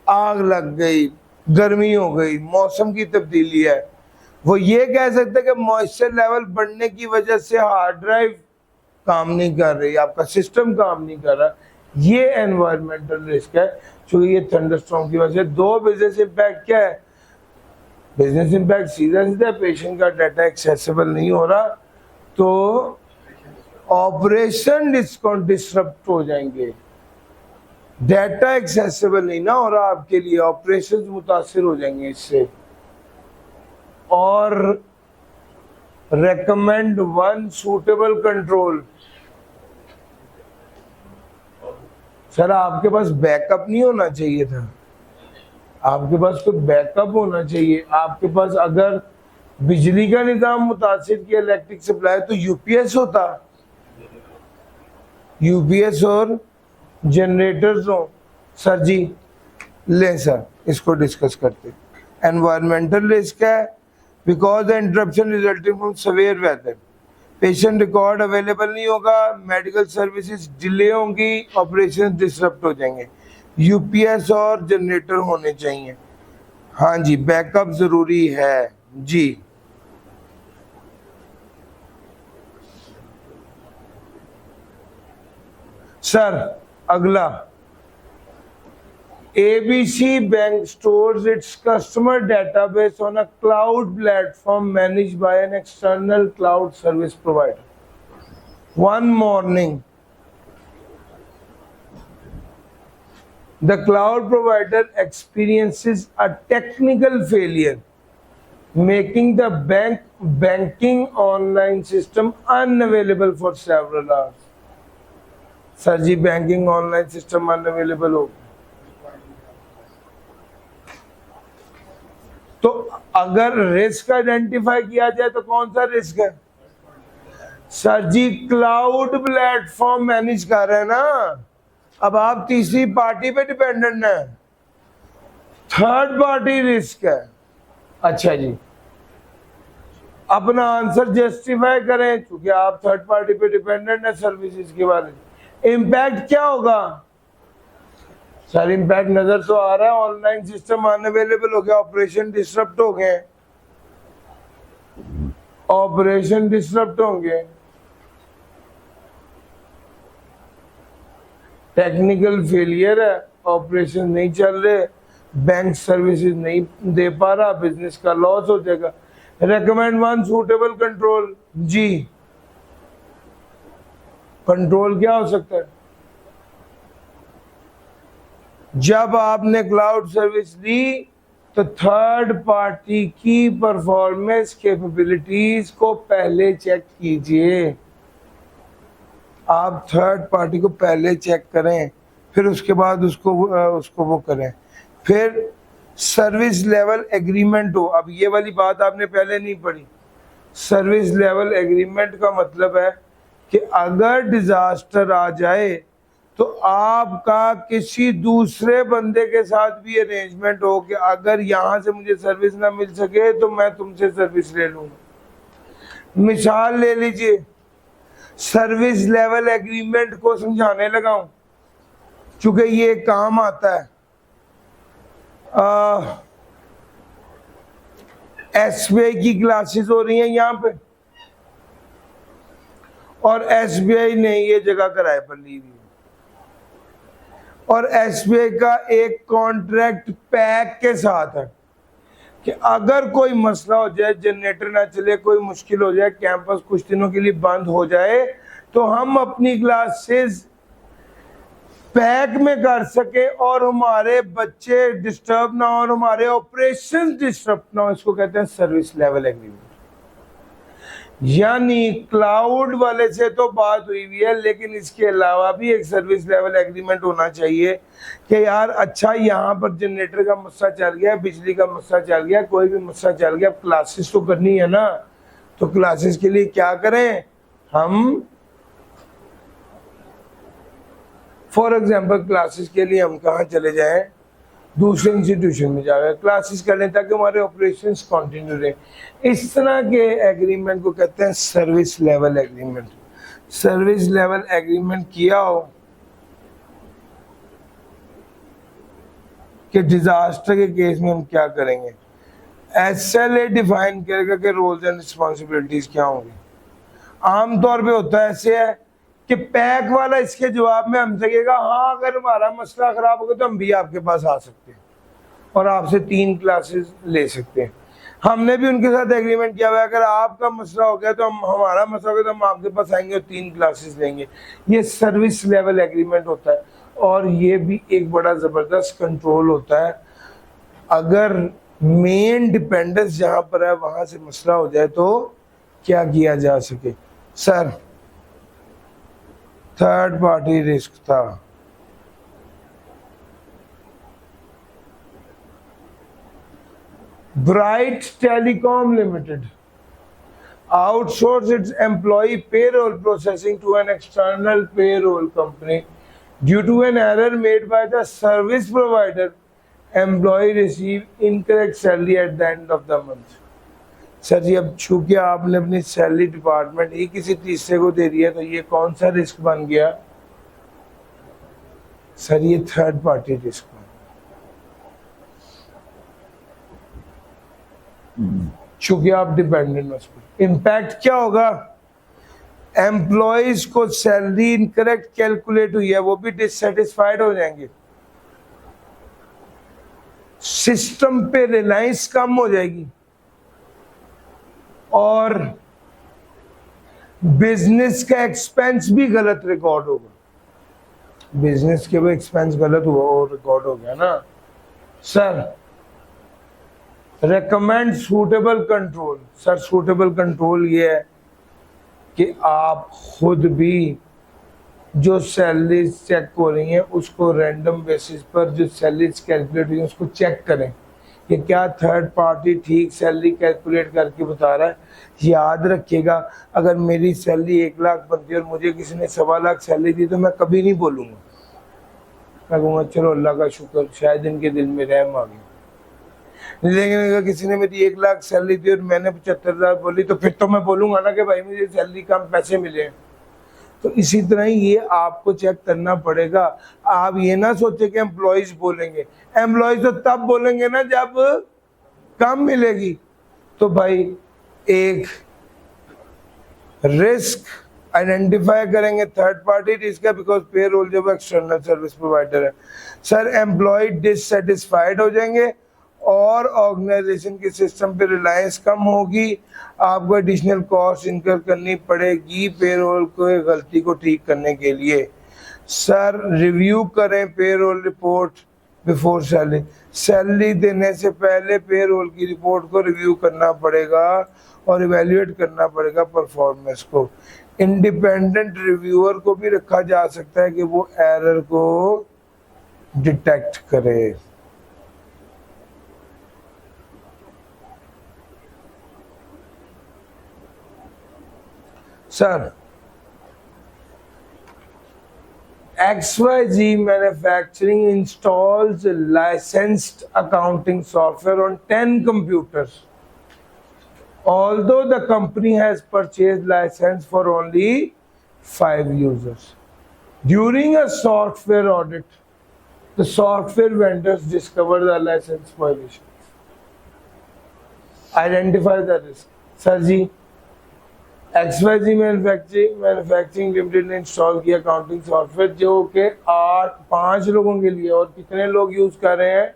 आग लग गई, गर्मी हो गई, मौसम की तब्दीली है। वो ये कह सकते कि मॉइस्चर लेवल बढ़ने की वजह से हार्ड ड्राइव काम नहीं कर रही, आपका सिस्टम काम नहीं कर रहा। ये एनवायरमेंटल रिस्क है क्योंकि ये थंडरस्टॉर्म की वजह से। दो बिजनेस इम्पैक्ट क्या है? बिजनेस इम्पैक्ट सीधा सीधा पेशेंट का डाटा एक्सेसिबल नहीं हो रहा तो ऑपरेशन डिसरप्ट हो जाएंगे। डाटा एक्सेसिबल नहीं ना हो रहा आपके लिए, ऑपरेशंस मुतासिर हो जाएंगे इससे। और recommend one suitable control. Sir आपके पास बैकअप नहीं होना चाहिए था, आपके पास कोई बैकअप होना चाहिए। आपके पास अगर बिजली का निजाम मुतासिर किया, इलेक्ट्रिक सप्लाई, तो यूपीएस होता, यूपीएस और जनरेटर्स हो। सर जी ले सर इसको डिस्कस करते। एनवायरमेंटल रिस्क है because the interruption resulting from severe weather, patient record available नहीं होगा, मेडिकल सर्विसेज डिले होंगी, ऑपरेशन डिसरप्ट हो जाएंगे। यूपीएस और जनरेटर होने चाहिए। हाँ जी बैकअप जरूरी है जी। सर अगला, ABC Bank stores its customer database on a cloud platform managed by an external cloud service provider. One morning, the cloud provider experiences a technical failure, making the banking online system unavailable for several hours. Sir जी banking online system unavailable हो, तो अगर risk identify किया जाए तो कौन सा risk है? सर जी क्लाउड प्लेटफॉर्म मैनेज कर रहे हैं ना, अब आप तीसरी पार्टी पे डिपेंडेंट है, थर्ड पार्टी रिस्क है। अच्छा जी, अपना आंसर जस्टिफाई करें, क्योंकि आप थर्ड पार्टी पे डिपेंडेंट है सर्विसेज के बारे में। इम्पैक्ट क्या होगा? सर इम्पैक्ट नजर तो आ रहा है, ऑनलाइन सिस्टम अनअवेलेबल हो गया, ऑपरेशन डिसरप्ट हो गए, ऑपरेशन डिसरप्ट होंगे, टेक्निकल फेलियर है, ऑपरेशन नहीं चल रहे, बैंक सर्विसेज नहीं दे पा रहा, बिजनेस का लॉस हो जाएगा। Recommend one suitable control. जी, कंट्रोल क्या हो सकता है? जब आपने क्लाउड सर्विस ली तो थर्ड पार्टी की परफॉर्मेंस कैपेबिलिटीज को पहले चेक कीजिए। आप थर्ड पार्टी को पहले चेक करें, फिर उसके बाद उसको वो करें। फिर सर्विस लेवल एग्रीमेंट हो, अब ये वाली बात आपने पहले नहीं पढ़ी। सर्विस लेवल एग्रीमेंट का मतलब है कि अगर डिजास्टर आ जाए तो आपका किसी दूसरे बंदे के साथ भी अरेंजमेंट हो कि अगर यहाँ से मुझे सर्विस ना मिल सके तो मैं तुमसे सर्विस ले लूंगा। मिसाल ले लीजिए, सर्विस लेवल एग्रीमेंट को समझाने लगा हूं क्योंकि ये काम आता है। एसबीआई की क्लासेस हो रही हैं यहाँ पे, और एसबीआई ने ये जगह किराए पर ली हुई है, और एसबीआई का एक कॉन्ट्रैक्ट पैक के साथ है कि अगर कोई मसला हो जाए, जनरेटर ना चले, कोई मुश्किल हो जाए, कैंपस कुछ दिनों के लिए बंद हो जाए, तो हम अपनी क्लासेस पैक में कर सके और हमारे बच्चे डिस्टर्ब ना हो और हमारे ऑपरेशन डिस्टर्ब ना हो। इसको कहते हैं सर्विस लेवल एग्रीमेंट। यानी क्लाउड वाले से तो बात हुई हुई है, लेकिन इसके अलावा भी एक सर्विस लेवल एग्रीमेंट होना चाहिए कि यार अच्छा यहाँ पर जनरेटर का मसला चल गया, बिजली का मसला चल गया, कोई भी मसला चल गया, क्लासेस तो करनी है ना, तो क्लासेस के लिए क्या करें हम? फॉर एग्जाम्पल क्लासेस के लिए हम कहाँ चले जाएं? दूसरे इंस्टीट्यूशन में जाकर क्लासेस कर लें ताकि हमारे ऑपरेशंस कंटिन्यू रहे। इस तरह के एग्रीमेंट को कहते हैं service level agreement. Service level agreement किया हो कि डिजास्टर के केस में हम क्या करेंगे, SLA डिफाइन करेगा कि रोल्स एंड रिस्पॉन्सिबिलिटीज क्या होंगी। आमतौर पे होता है ऐसे है कि पैक वाला इसके जवाब में हमसे कहेगा हाँ अगर हमारा मसला खराब होगा तो हम भी आपके पास आ सकते हैं और आपसे 3 क्लासेस ले सकते हैं। हमने भी उनके साथ एग्रीमेंट किया हुआ है, अगर आपका मसला हो गया तो हम, हमारा मसला हो गया तो हम आपके पास आएंगे और 3 क्लासेस लेंगे। ये सर्विस लेवल एग्रीमेंट होता है और ये भी एक बड़ा ज़बरदस्त कंट्रोल होता है। अगर मेन डिपेंडेंस जहाँ पर है वहाँ से मसला हो जाए तो क्या किया जा सके। सर थर्ड पार्टी रिस्क था, bright telecom limited outsourced its employee payroll processing to an external payroll company. Due to an error made by the service provider, employee received incorrect salary at the end of the month. Sir ji अब चूंकि आपने अपनी salary department ही किसी तीसरे को दे दिया तो ये कौन सा रिस्क बन गया? सर ये थर्ड पार्टी रिस्क बन गया चूंकि आप डिपेंडेंट हो उस पर। इम्पैक्ट क्या होगा? एम्प्लॉयज को सैलरी इनकरेक्ट कैलकुलेट हुई है वो भी डिससेटिस्फाइड हो जाएंगे। सिस्टम पे रिलायंस कम हो जाएगी और बिजनेस का एक्सपेंस भी गलत रिकॉर्ड होगा। बिजनेस के भी एक्सपेंस गलत हुआ और रिकॉर्ड हो गया ना sir. Recommend suitable control. Sir suitable control ये है कि आप खुद भी जो सैलरीज चेक हो रही हैं उसको रैंडम बेसिस पर जो सैलरीज कैलकुलेट हुई हैं उसको चेक करें कि क्या थर्ड पार्टी ठीक सैलरी कैलकुलेट करके बता रहा है। याद रखिएगा, अगर मेरी सैलरी 1 लाख बनती है और मुझे किसी ने 1.25 लाख सैलरी दी तो मैं कभी नहीं बोलूँगा, मैं कहूँगा चलो अल्लाह का शुक्र, शायद इनके दिल में रहम आ गया। लेकिन अगर किसी ने मेरी 1 लाख सैलरी दी और मैंने 75,000 बोली तो फिर तो मैं बोलूँगा ना कि भाई मुझे सैलरी कम पैसे मिले हैं। तो इसी तरह ही ये आपको चेक करना पड़ेगा। आप ये ना सोचे कि एम्प्लॉयज बोलेंगे, एम्प्लॉयज तो तब बोलेंगे ना जब कम मिलेगी। तो भाई एक रिस्क आइडेंटिफाई करेंगे, थर्ड पार्टी रिस्क है बिकॉज पेरोल जब एक्सटर्नल सर्विस प्रोवाइडर है। सर एम्प्लॉय डिससेटिस्फाइड हो जाएंगे और ऑर्गेनाइजेशन के सिस्टम पे रिलायंस कम होगी, आपको एडिशनल कॉस्ट इनकर करनी पड़ेगी पेरोल को गलती को ठीक करने के लिए। सर रिव्यू करें payroll report before salary. Salary देने से पहले पेरोल की रिपोर्ट को रिव्यू करना पड़ेगा और इवेल्युएट करना पड़ेगा परफॉर्मेंस को। इंडिपेंडेंट रिव्यूअर को भी रखा जा सकता है कि वो एरर को डिटेक्ट करे। Sir XYZ Manufacturing installs licensed accounting software on 10 computers. Although the company has purchased license for only 5 users. During a software audit, the software vendors discover the license violation. Identify the risk. Sir जी, XYZ manufacturing limited ने install किया accounting software जो कि 5 लोगों के लिए, और कितने लोग यूज कर रहे हैं?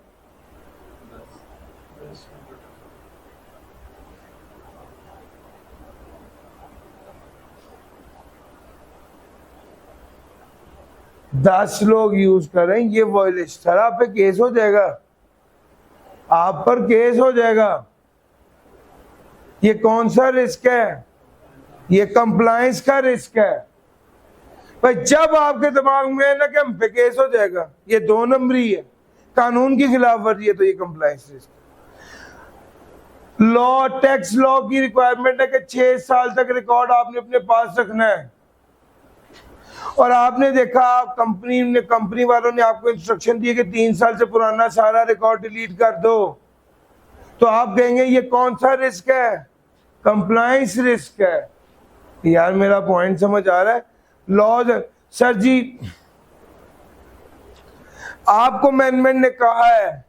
10 लोग यूज कर रहे हैं। ये वॉयलेशन, सर आप पे केस हो जाएगा, आप पर केस हो जाएगा। ये कौन सा रिस्क है? ये कंप्लायंस का रिस्क है। भाई जब आपके दिमाग में है ना कि हम पे केस हो जाएगा, ये 2 नंबरी है, कानून की खिलाफ वर्जी है, तो ये compliance risk. Law, tax law की रिक्वायरमेंट है कि 6 साल तक रिकॉर्ड आपने अपने पास रखना है। और आपने देखा, आप कंपनी वालों ने आपको इंस्ट्रक्शन दी कि 3 साल से पुराना सारा रिकॉर्ड डिलीट कर दो, तो आप कहेंगे ये कौन सा रिस्क है? कंप्लायंस रिस्क है। यार मेरा पॉइंट समझ आ रहा है? लॉज, सर जी आपको मैनेजमेंट ने कहा है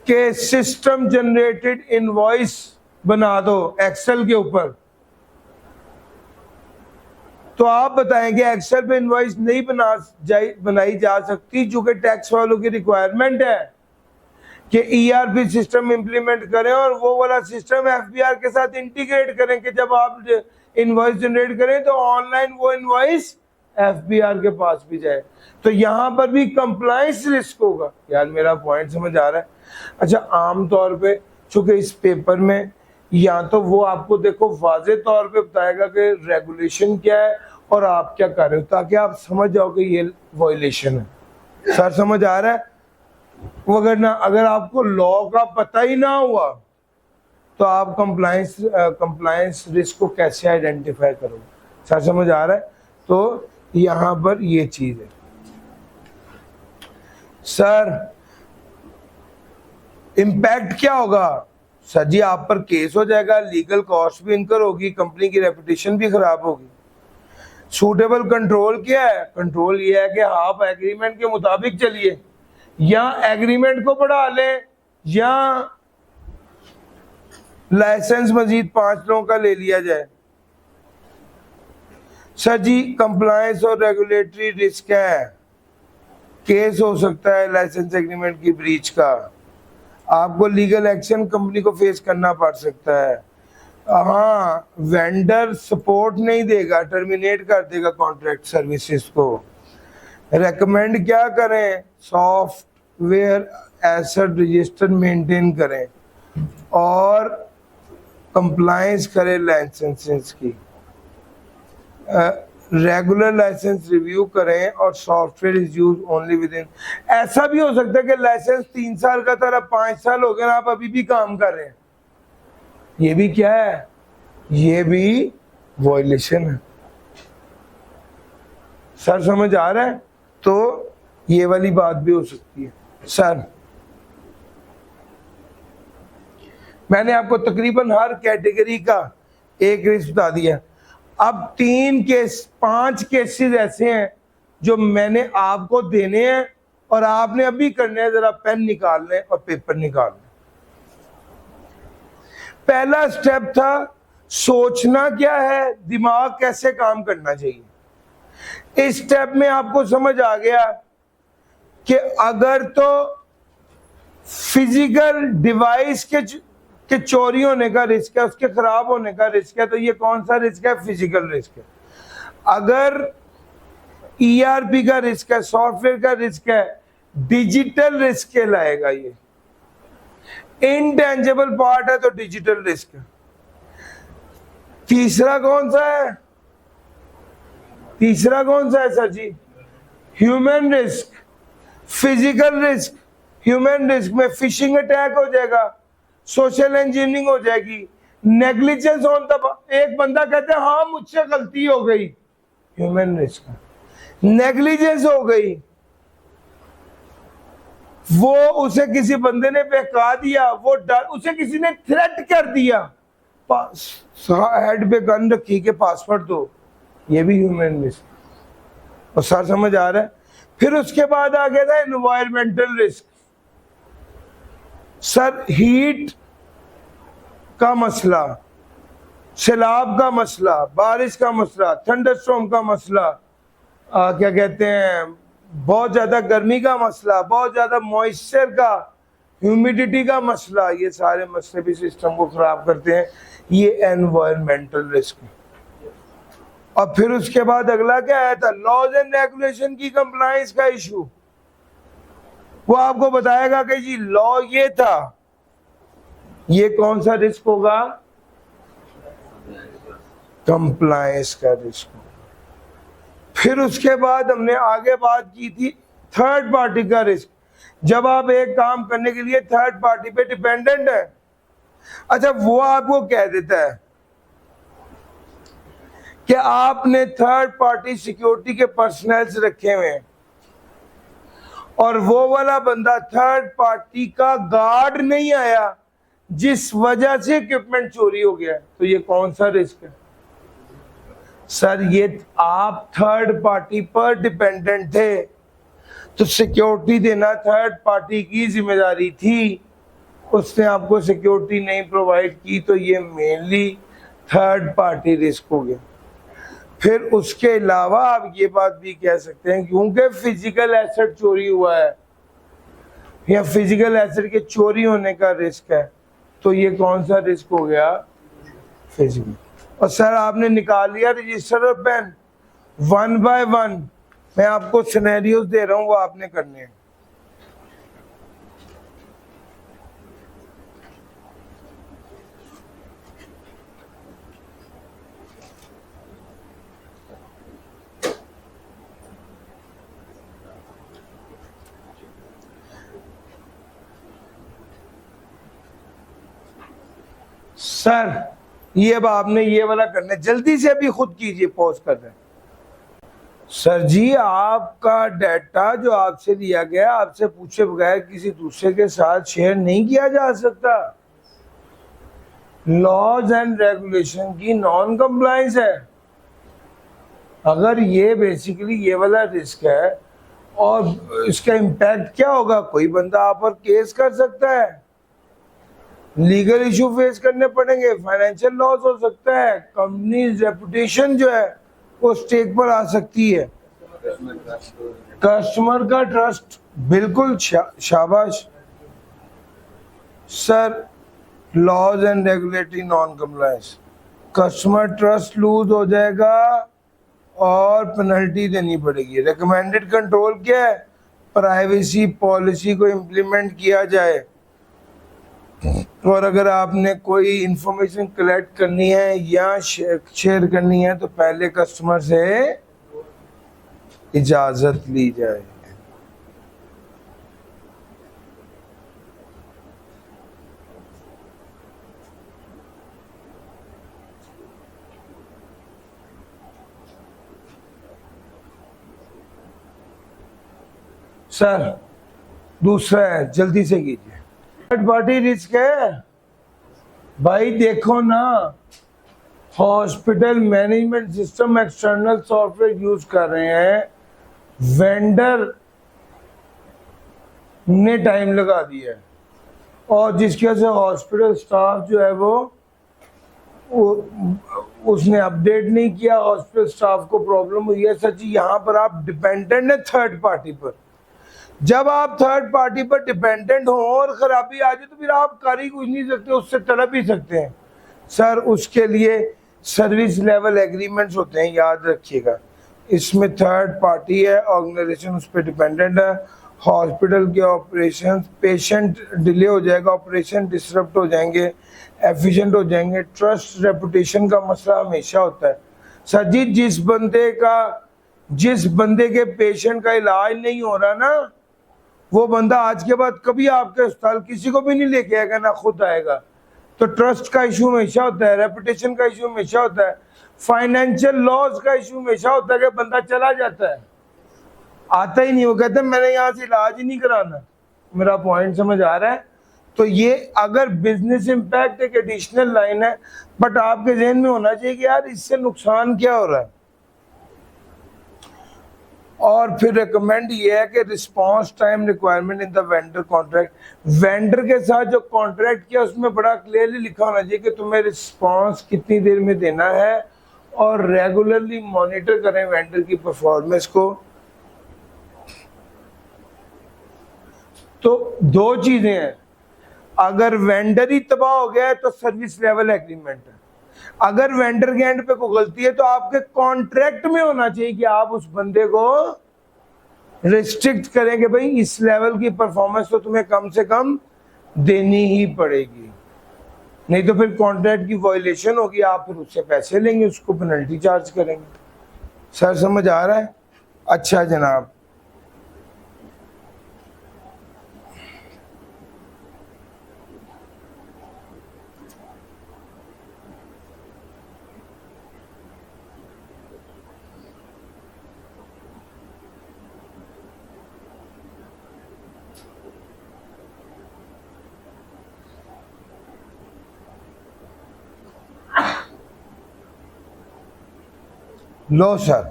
कि सिस्टम जनरेटेड इनवॉइस बना दो एक्सेल के ऊपर, तो आप बताएंगे एक्सेल पे इनवॉइस नहीं बनाई जा सकती, चूंकि टैक्स वालों की रिक्वायरमेंट है कि ERP सिस्टम इंप्लीमेंट करें और वो वाला सिस्टम FBR के साथ इंटीग्रेट करें कि जब आप इनवॉइस जनरेट करें तो ऑनलाइन वो इनवॉइस FBR के पास भी जाए। तो यहाँ पर भी कंप्लायंस रिस्क होगा। यार मेरा पॉइंट समझ आ रहा है? अच्छा, आमतौर पे चूंकि इस पेपर में या तो वो आपको देखो वाजे तौर पे बताएगा कि रेगुलेशन क्या है और आप क्या कर रहे हो, ताकि आप समझ जाओ कि ये वायलेशन है। सर समझ आ रहा है? अगर आपको लॉ का पता ही ना हुआ तो आप कंप्लायंस रिस्क को कैसे आइडेंटिफाई करोगे? सर समझ आ रहा है? तो यहाँ पर ये चीज है। सर इम्पैक्ट क्या होगा? सर जी आप पर केस हो जाएगा, लीगल कॉस्ट भी इनकर होगी, कंपनी की रेपुटेशन भी खराब होगी। सूटेबल कंट्रोल क्या है? कंट्रोल ये है कि आप एग्रीमेंट के मुताबिक चलिए, या एग्रीमेंट को बढ़ा लें या लाइसेंस मजीद 5 लोगों का ले लिया जाए। सर जी कंप्लायंस और रेगुलेटरी रिस्क है। केस हो सकता है लाइसेंस एग्रीमेंट की ब्रीच का, आपको लीगल एक्शन कंपनी को फेस करना पड़ सकता है। हाँ, वेंडर सपोर्ट नहीं देगा, टर्मिनेट कर देगा कॉन्ट्रैक्ट सर्विसेज को। रेकमेंड क्या करें, सॉफ्टवेयर एसेट रजिस्टर मेंटेन करें और कंप्लायंस करें लाइसेंसेस की। रेगुलर लाइसेंस रिव्यू करें और software is use only with in. ऐसा भी हो सकता है कि लाइसेंस 3 साल का था, 5 साल हो गए, आप अभी भी काम कर रहे हैं, ये भी क्या है, ये भी वॉयलेशन है। सर समझ आ रहा है? तो ये वाली बात भी हो सकती है। सर मैंने आपको तकरीबन हर कैटेगरी का एक रिस्क बता दिया। अब 5 केसेस ऐसे हैं जो मैंने आपको देने हैं और आपने अभी करने हैं। जरा पेन निकाल लें और पेपर निकाल लें। पहला स्टेप था सोचना क्या है, दिमाग कैसे काम करना चाहिए। इस स्टेप में आपको समझ आ गया कि अगर तो फिजिकल डिवाइस के चोरी होने का रिस्क है, उसके खराब होने का रिस्क है, तो ये कौन सा रिस्क है, फिजिकल रिस्क है। अगर ईआरपी का रिस्क है, सॉफ्टवेयर का रिस्क है, डिजिटल रिस्क कहलाएगा। ये इनटेंजिबल पार्ट है तो डिजिटल रिस्क है। तीसरा कौन सा है, तीसरा कौन सा है sir ji, human risk. Physical risk, human risk में फिशिंग अटैक हो जाएगा, सोशल इंजीनियरिंग हो जाएगी, नेग्लिजेंस ऑन द, एक बंदा कहता है हाँ मुझसे गलती हो गई, ह्यूमन रिस्क। नेग्लिजेंस हो गई, वो उसे किसी बंदे ने बहका दिया, वो डर, उसे किसी ने थ्रेट कर दिया, हेड पे गन रखी के पासवर्ड दो, ये भी ह्यूमन रिस्क। और सर समझ आ रहा है? फिर उसके बाद आ गया था एनवायरमेंटल रिस्क। सर हीट का मसला, सैलाब का मसला, बारिश का मसला, थंडरस्टॉर्म का मसला, क्या कहते हैं, बहुत ज्यादा गर्मी का मसला, बहुत ज्यादा मॉइस्चर का, ह्यूमिडिटी का मसला, ये सारे मसले भी सिस्टम को खराब करते हैं। ये एनवायरमेंटल रिस्क। और फिर उसके बाद अगला क्या आया था, लॉज एंड रेगुलेशन की कंप्लायंस का इशू। वो आपको बताएगा कि जी लॉ ये था, ये कौन सा रिस्क होगा, कंप्लायंस का रिस्क। फिर उसके बाद हमने आगे बात की थी थर्ड पार्टी का रिस्क। जब आप एक काम करने के लिए थर्ड पार्टी पे डिपेंडेंट है, अच्छा वो आपको कह देता है कि आपने थर्ड पार्टी सिक्योरिटी के पर्सनल्स रखे हुए हैं और वो वाला बंदा थर्ड पार्टी का गार्ड नहीं आया, जिस वजह से इक्विपमेंट चोरी हो गया, तो ये कौन सा रिस्क है सर? ये आप थर्ड पार्टी पर डिपेंडेंट थे, तो सिक्योरिटी देना थर्ड पार्टी की जिम्मेदारी थी, उसने आपको सिक्योरिटी नहीं प्रोवाइड की, तो ये मेनली थर्ड पार्टी रिस्क हो गया। फिर उसके अलावा आप ये बात भी कह सकते हैं क्योंकि फिजिकल एसेट चोरी हुआ है या फिजिकल एसेट के चोरी होने का रिस्क है, तो ये कौन सा रिस्क हो गया, फिजिकल। और सर आपने निकाल लिया रजिस्टर और पेन, 1 बाय 1 मैं आपको सिनेरियोस दे रहा हूं, वो आपने करने हैं। सर ये अब आपने ये वाला करना है, जल्दी से अभी खुद कीजिए, पॉज कर रहे हैं। सर जी आपका डाटा जो आपसे लिया गया, आपसे पूछे बगैर किसी दूसरे के साथ शेयर नहीं किया जा सकता। लॉज एंड रेगुलेशन की नॉन कंप्लायंस है। अगर ये बेसिकली ये वाला रिस्क है और इसका इम्पैक्ट क्या होगा, कोई बंदा आप पर केस कर सकता है, लीगल इशू फेस करने पड़ेंगे, फाइनेंशियल लॉस हो सकता है, कंपनी रेपुटेशन जो है वो स्टेक पर आ सकती है। कस्टमर का ट्रस्ट, बिल्कुल शाबाश sir. Laws and regulatory non compliance, customer trust lose हो जाएगा और पेनल्टी देनी पड़ेगी। रिकमेंडेड कंट्रोल क्या है? प्राइवेसी पॉलिसी को इम्प्लीमेंट किया जाए, और अगर आपने कोई इंफॉर्मेशन कलेक्ट करनी है या शेयर करनी है तो पहले कस्टमर से इजाजत ली जाए। सर दूसरा है, जल्दी से कीजिए। थर्ड पार्टी रिस्क है भाई, देखो ना, hospital management system external software use कर रहे हैं, वेंडर ने टाइम लगा दिया है, और जिसकी वजह से हॉस्पिटल स्टाफ जो है वो उसने अपडेट नहीं किया, हॉस्पिटल स्टाफ को प्रॉब्लम हुई है। सच यहाँ पर आप डिपेंडेंट है थर्ड पार्टी पर। जब आप थर्ड पार्टी पर डिपेंडेंट हो और खराबी आ जाए तो फिर आप कर ही कुछ नहीं सकते, उससे तलब ही सकते हैं। सर उसके लिए सर्विस लेवल एग्रीमेंट्स होते हैं, याद रखिएगा। इसमें थर्ड पार्टी है, ऑर्गेनाइजेशन उस पर डिपेंडेंट है। हॉस्पिटल के ऑपरेशन, पेशेंट डिले हो जाएगा, ऑपरेशन डिसरप्ट हो जाएंगे, एफिशिएंट हो जाएंगे। ट्रस्ट रेपुटेशन का मसला हमेशा होता है। सर जी जिस बंदे के पेशेंट का इलाज नहीं हो रहा ना, वो बंदा आज के बाद कभी आपके अस्पताल किसी को भी नहीं लेके आएगा, ना खुद आएगा। तो ट्रस्ट का इशू हमेशा होता है, रेपुटेशन का इशू हमेशा होता है, फाइनेंशियल लॉस का इशू हमेशा होता है कि बंदा चला जाता है, आता ही नहीं। वो कहते हैं मैंने यहाँ से इलाज ही नहीं कराना। मेरा पॉइंट समझ आ रहा है? तो ये अगर बिजनेस इम्पैक्ट एक एडिशनल लाइन है, बट आपके जहन में होना चाहिए कि यार इससे नुकसान क्या हो रहा है। और फिर रिकमेंड ये है कि response time requirement in the vendor contract, vendor के साथ जो कॉन्ट्रैक्ट किया उसमें बड़ा क्लियरली लिखा होना चाहिए कि तुम्हें रिस्पांस कितनी देर में देना है, और रेगुलरली मॉनिटर करें वेंडर की परफॉर्मेंस को। तो दो चीजें हैं, अगर वेंडर ही तबाह हो गया है तो सर्विस लेवल एग्रीमेंट है, अगर वेंडर के एंड पे कोई गलती है तो आपके कॉन्ट्रैक्ट में होना चाहिए कि आप उस बंदे को रिस्ट्रिक्ट करें कि भाई इस लेवल की परफॉर्मेंस तो तुम्हें कम से कम देनी ही पड़ेगी, नहीं तो फिर कॉन्ट्रैक्ट की वायलेशन होगी, आप फिर उससे पैसे लेंगे, उसको पेनल्टी चार्ज करेंगे। सर समझ आ रहा है? अच्छा जनाब, लो सर,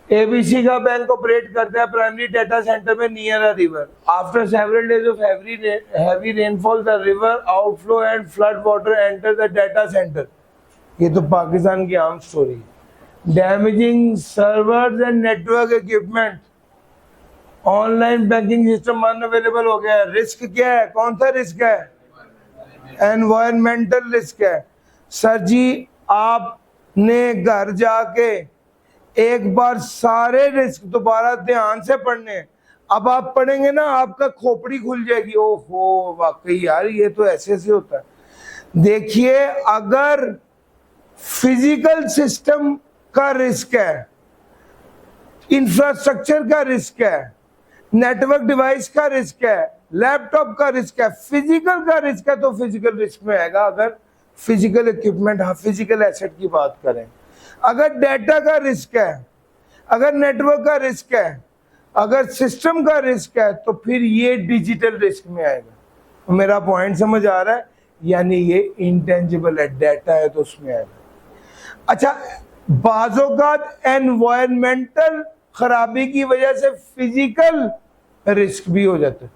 एबीसी का बैंक ऑपरेट करता है प्राइमरी डेटा सेंटर में near a river. After several days of heavy rainfall the river outflow and flood water enter the data centre. ये तो पाकिस्तान की आम स्टोरी है। Damaging servers and network equipment, online banking system unavailable हो गया है। Risk क्या है? कौन सा रिस्क है? एनवायरमेंटल रिस्क है। सर जी आपने घर जाके एक बार सारे रिस्क दोबारा ध्यान से पढ़ने, अब आप पढ़ेंगे ना आपका खोपड़ी खुल जाएगी। ओहो वाकई यार ये तो ऐसे ऐसे होता है। देखिए अगर फिजिकल सिस्टम का रिस्क है, इंफ्रास्ट्रक्चर का रिस्क है, नेटवर्क डिवाइस का रिस्क है, लैपटॉप का रिस्क है, फिजिकल का रिस्क है, तो फिजिकल रिस्क में आएगा अगर फिजिकल इक्विपमेंट, हाँ फिजिकल एसेट की बात करें। अगर डेटा का रिस्क है, अगर नेटवर्क का रिस्क है, अगर सिस्टम का रिस्क है, तो फिर ये डिजिटल रिस्क में आएगा। मेरा पॉइंट समझ आ रहा है? यानी ये इंटेंजिबल है, डेटा है तो उसमें आएगा। अच्छा, बाज़ोकात एनवायरमेंटल खराबी की वजह से फिजिकल रिस्क भी हो जाता है,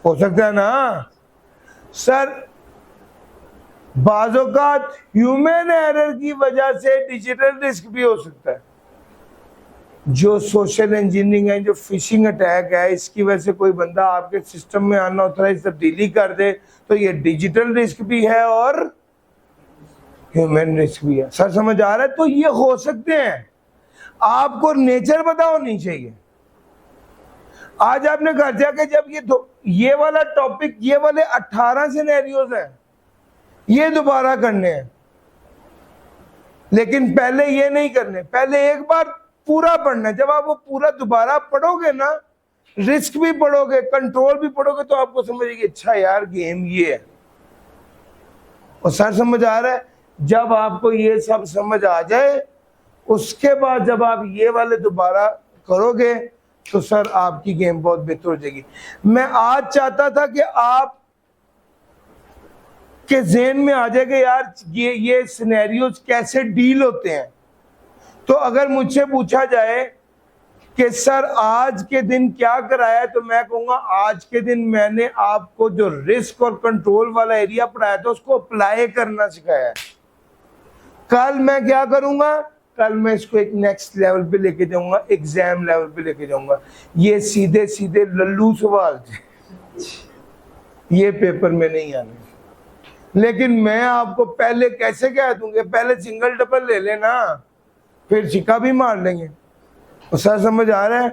हो सकता है ना सर। बाज़-औक़ात ह्यूमन एरर की वजह से डिजिटल रिस्क भी हो सकता है। जो सोशल इंजीनियरिंग है, जो फिशिंग अटैक है, इसकी वजह से कोई बंदा आपके सिस्टम में अनऑथराइज्ड तब्दीली कर दे, तो ये डिजिटल रिस्क भी है और ह्यूमन रिस्क भी है। सर समझ आ रहा है? तो ये हो सकते हैं, आपको नेचर पता होनी चाहिए। आज आपने घर जाके जब ये वाला टॉपिक, ये वाले 18 सिनेरियोज हैं, ये दोबारा करने हैं, लेकिन पहले ये नहीं करने, पहले एक बार पूरा पढ़ना है। जब आप वो पूरा दोबारा पढ़ोगे ना, रिस्क भी पढ़ोगे, कंट्रोल भी पढ़ोगे, तो आपको समझेगी अच्छा यार गेम ये है। और सर समझ आ रहा है? जब आपको ये सब समझ आ जाए, उसके बाद जब आप ये वाले दोबारा करोगे, तो सर आपकी गेम बहुत बेहतर हो जाएगी। मैं आज चाहता था कि आप के ज़हन में आ जाए कि यार ये सिनेरियोज कैसे डील होते हैं। तो अगर मुझसे पूछा जाए कि सर आज के दिन क्या कराया, तो मैं कहूँगा आज के दिन मैंने आपको जो रिस्क और कंट्रोल वाला एरिया पढ़ाया था, उसको अप्लाई करना सिखाया है। कल मैं क्या करूँगा? कल मैं इसको एक नेक्स्ट लेवल पे लेके जाऊँगा, एग्जाम लेवल पे लेके जाऊँगा। ये सीधे सीधे लल्लू सवाल ये पेपर में नहीं आने, लेकिन मैं आपको पहले कैसे कह दूंगा, पहले सिंगल डबल ले लेना, फिर छिक्का भी मार लेंगे। तो सर समझ आ रहा है?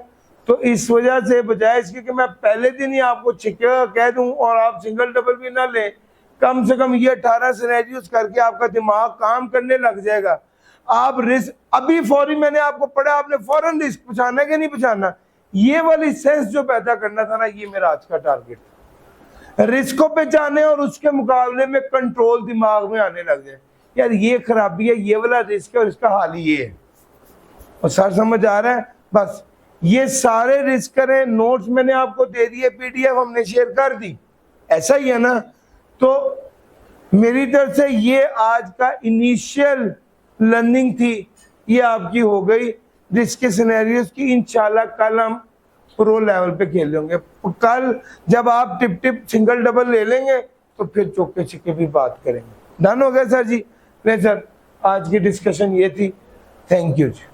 तो इस वजह से बजाय इसके कि मैं पहले दिन ही आपको छिक्का कह दूं और आप सिंगल डबल भी ना लें, कम से कम ये 18 सिनेरियोस करके आपका दिमाग काम करने लग जाएगा। आप रिस्क अभी फौरी, मैंने आपको पढ़ा, आपने फौरन रिस्क पहचाना है कि नहीं पहचाना, ये वाली सेंस जो पैदा करना था ना, ये मेरा आज का टारगेट था। रिस्क को पहचाने और उसके मुकाबले में कंट्रोल दिमाग में आने लग जाए, यार ये खराबी है, ये वाला रिस्क है और इसका हाल ये है। और सर समझ आ रहा है? बस ये सारे रिस्क करें, नोट्स मैंने आपको दे दिए, पीडीएफ हमने शेयर कर दी, ऐसा ही है ना। तो मेरी तरफ से ये आज का इनिशियल लर्निंग थी, ये आपकी हो गई रिस्क के सिनेरियोस की। इंशाल्लाह कल हम प्रो लेवल पे खेल लेंगे। कल जब आप टिप टिप सिंगल डबल ले लेंगे, तो फिर चौके छिक्के भी बात करेंगे। डन हो गया सर जी? नहीं सर, आज की डिस्कशन ये थी। Thank you ji.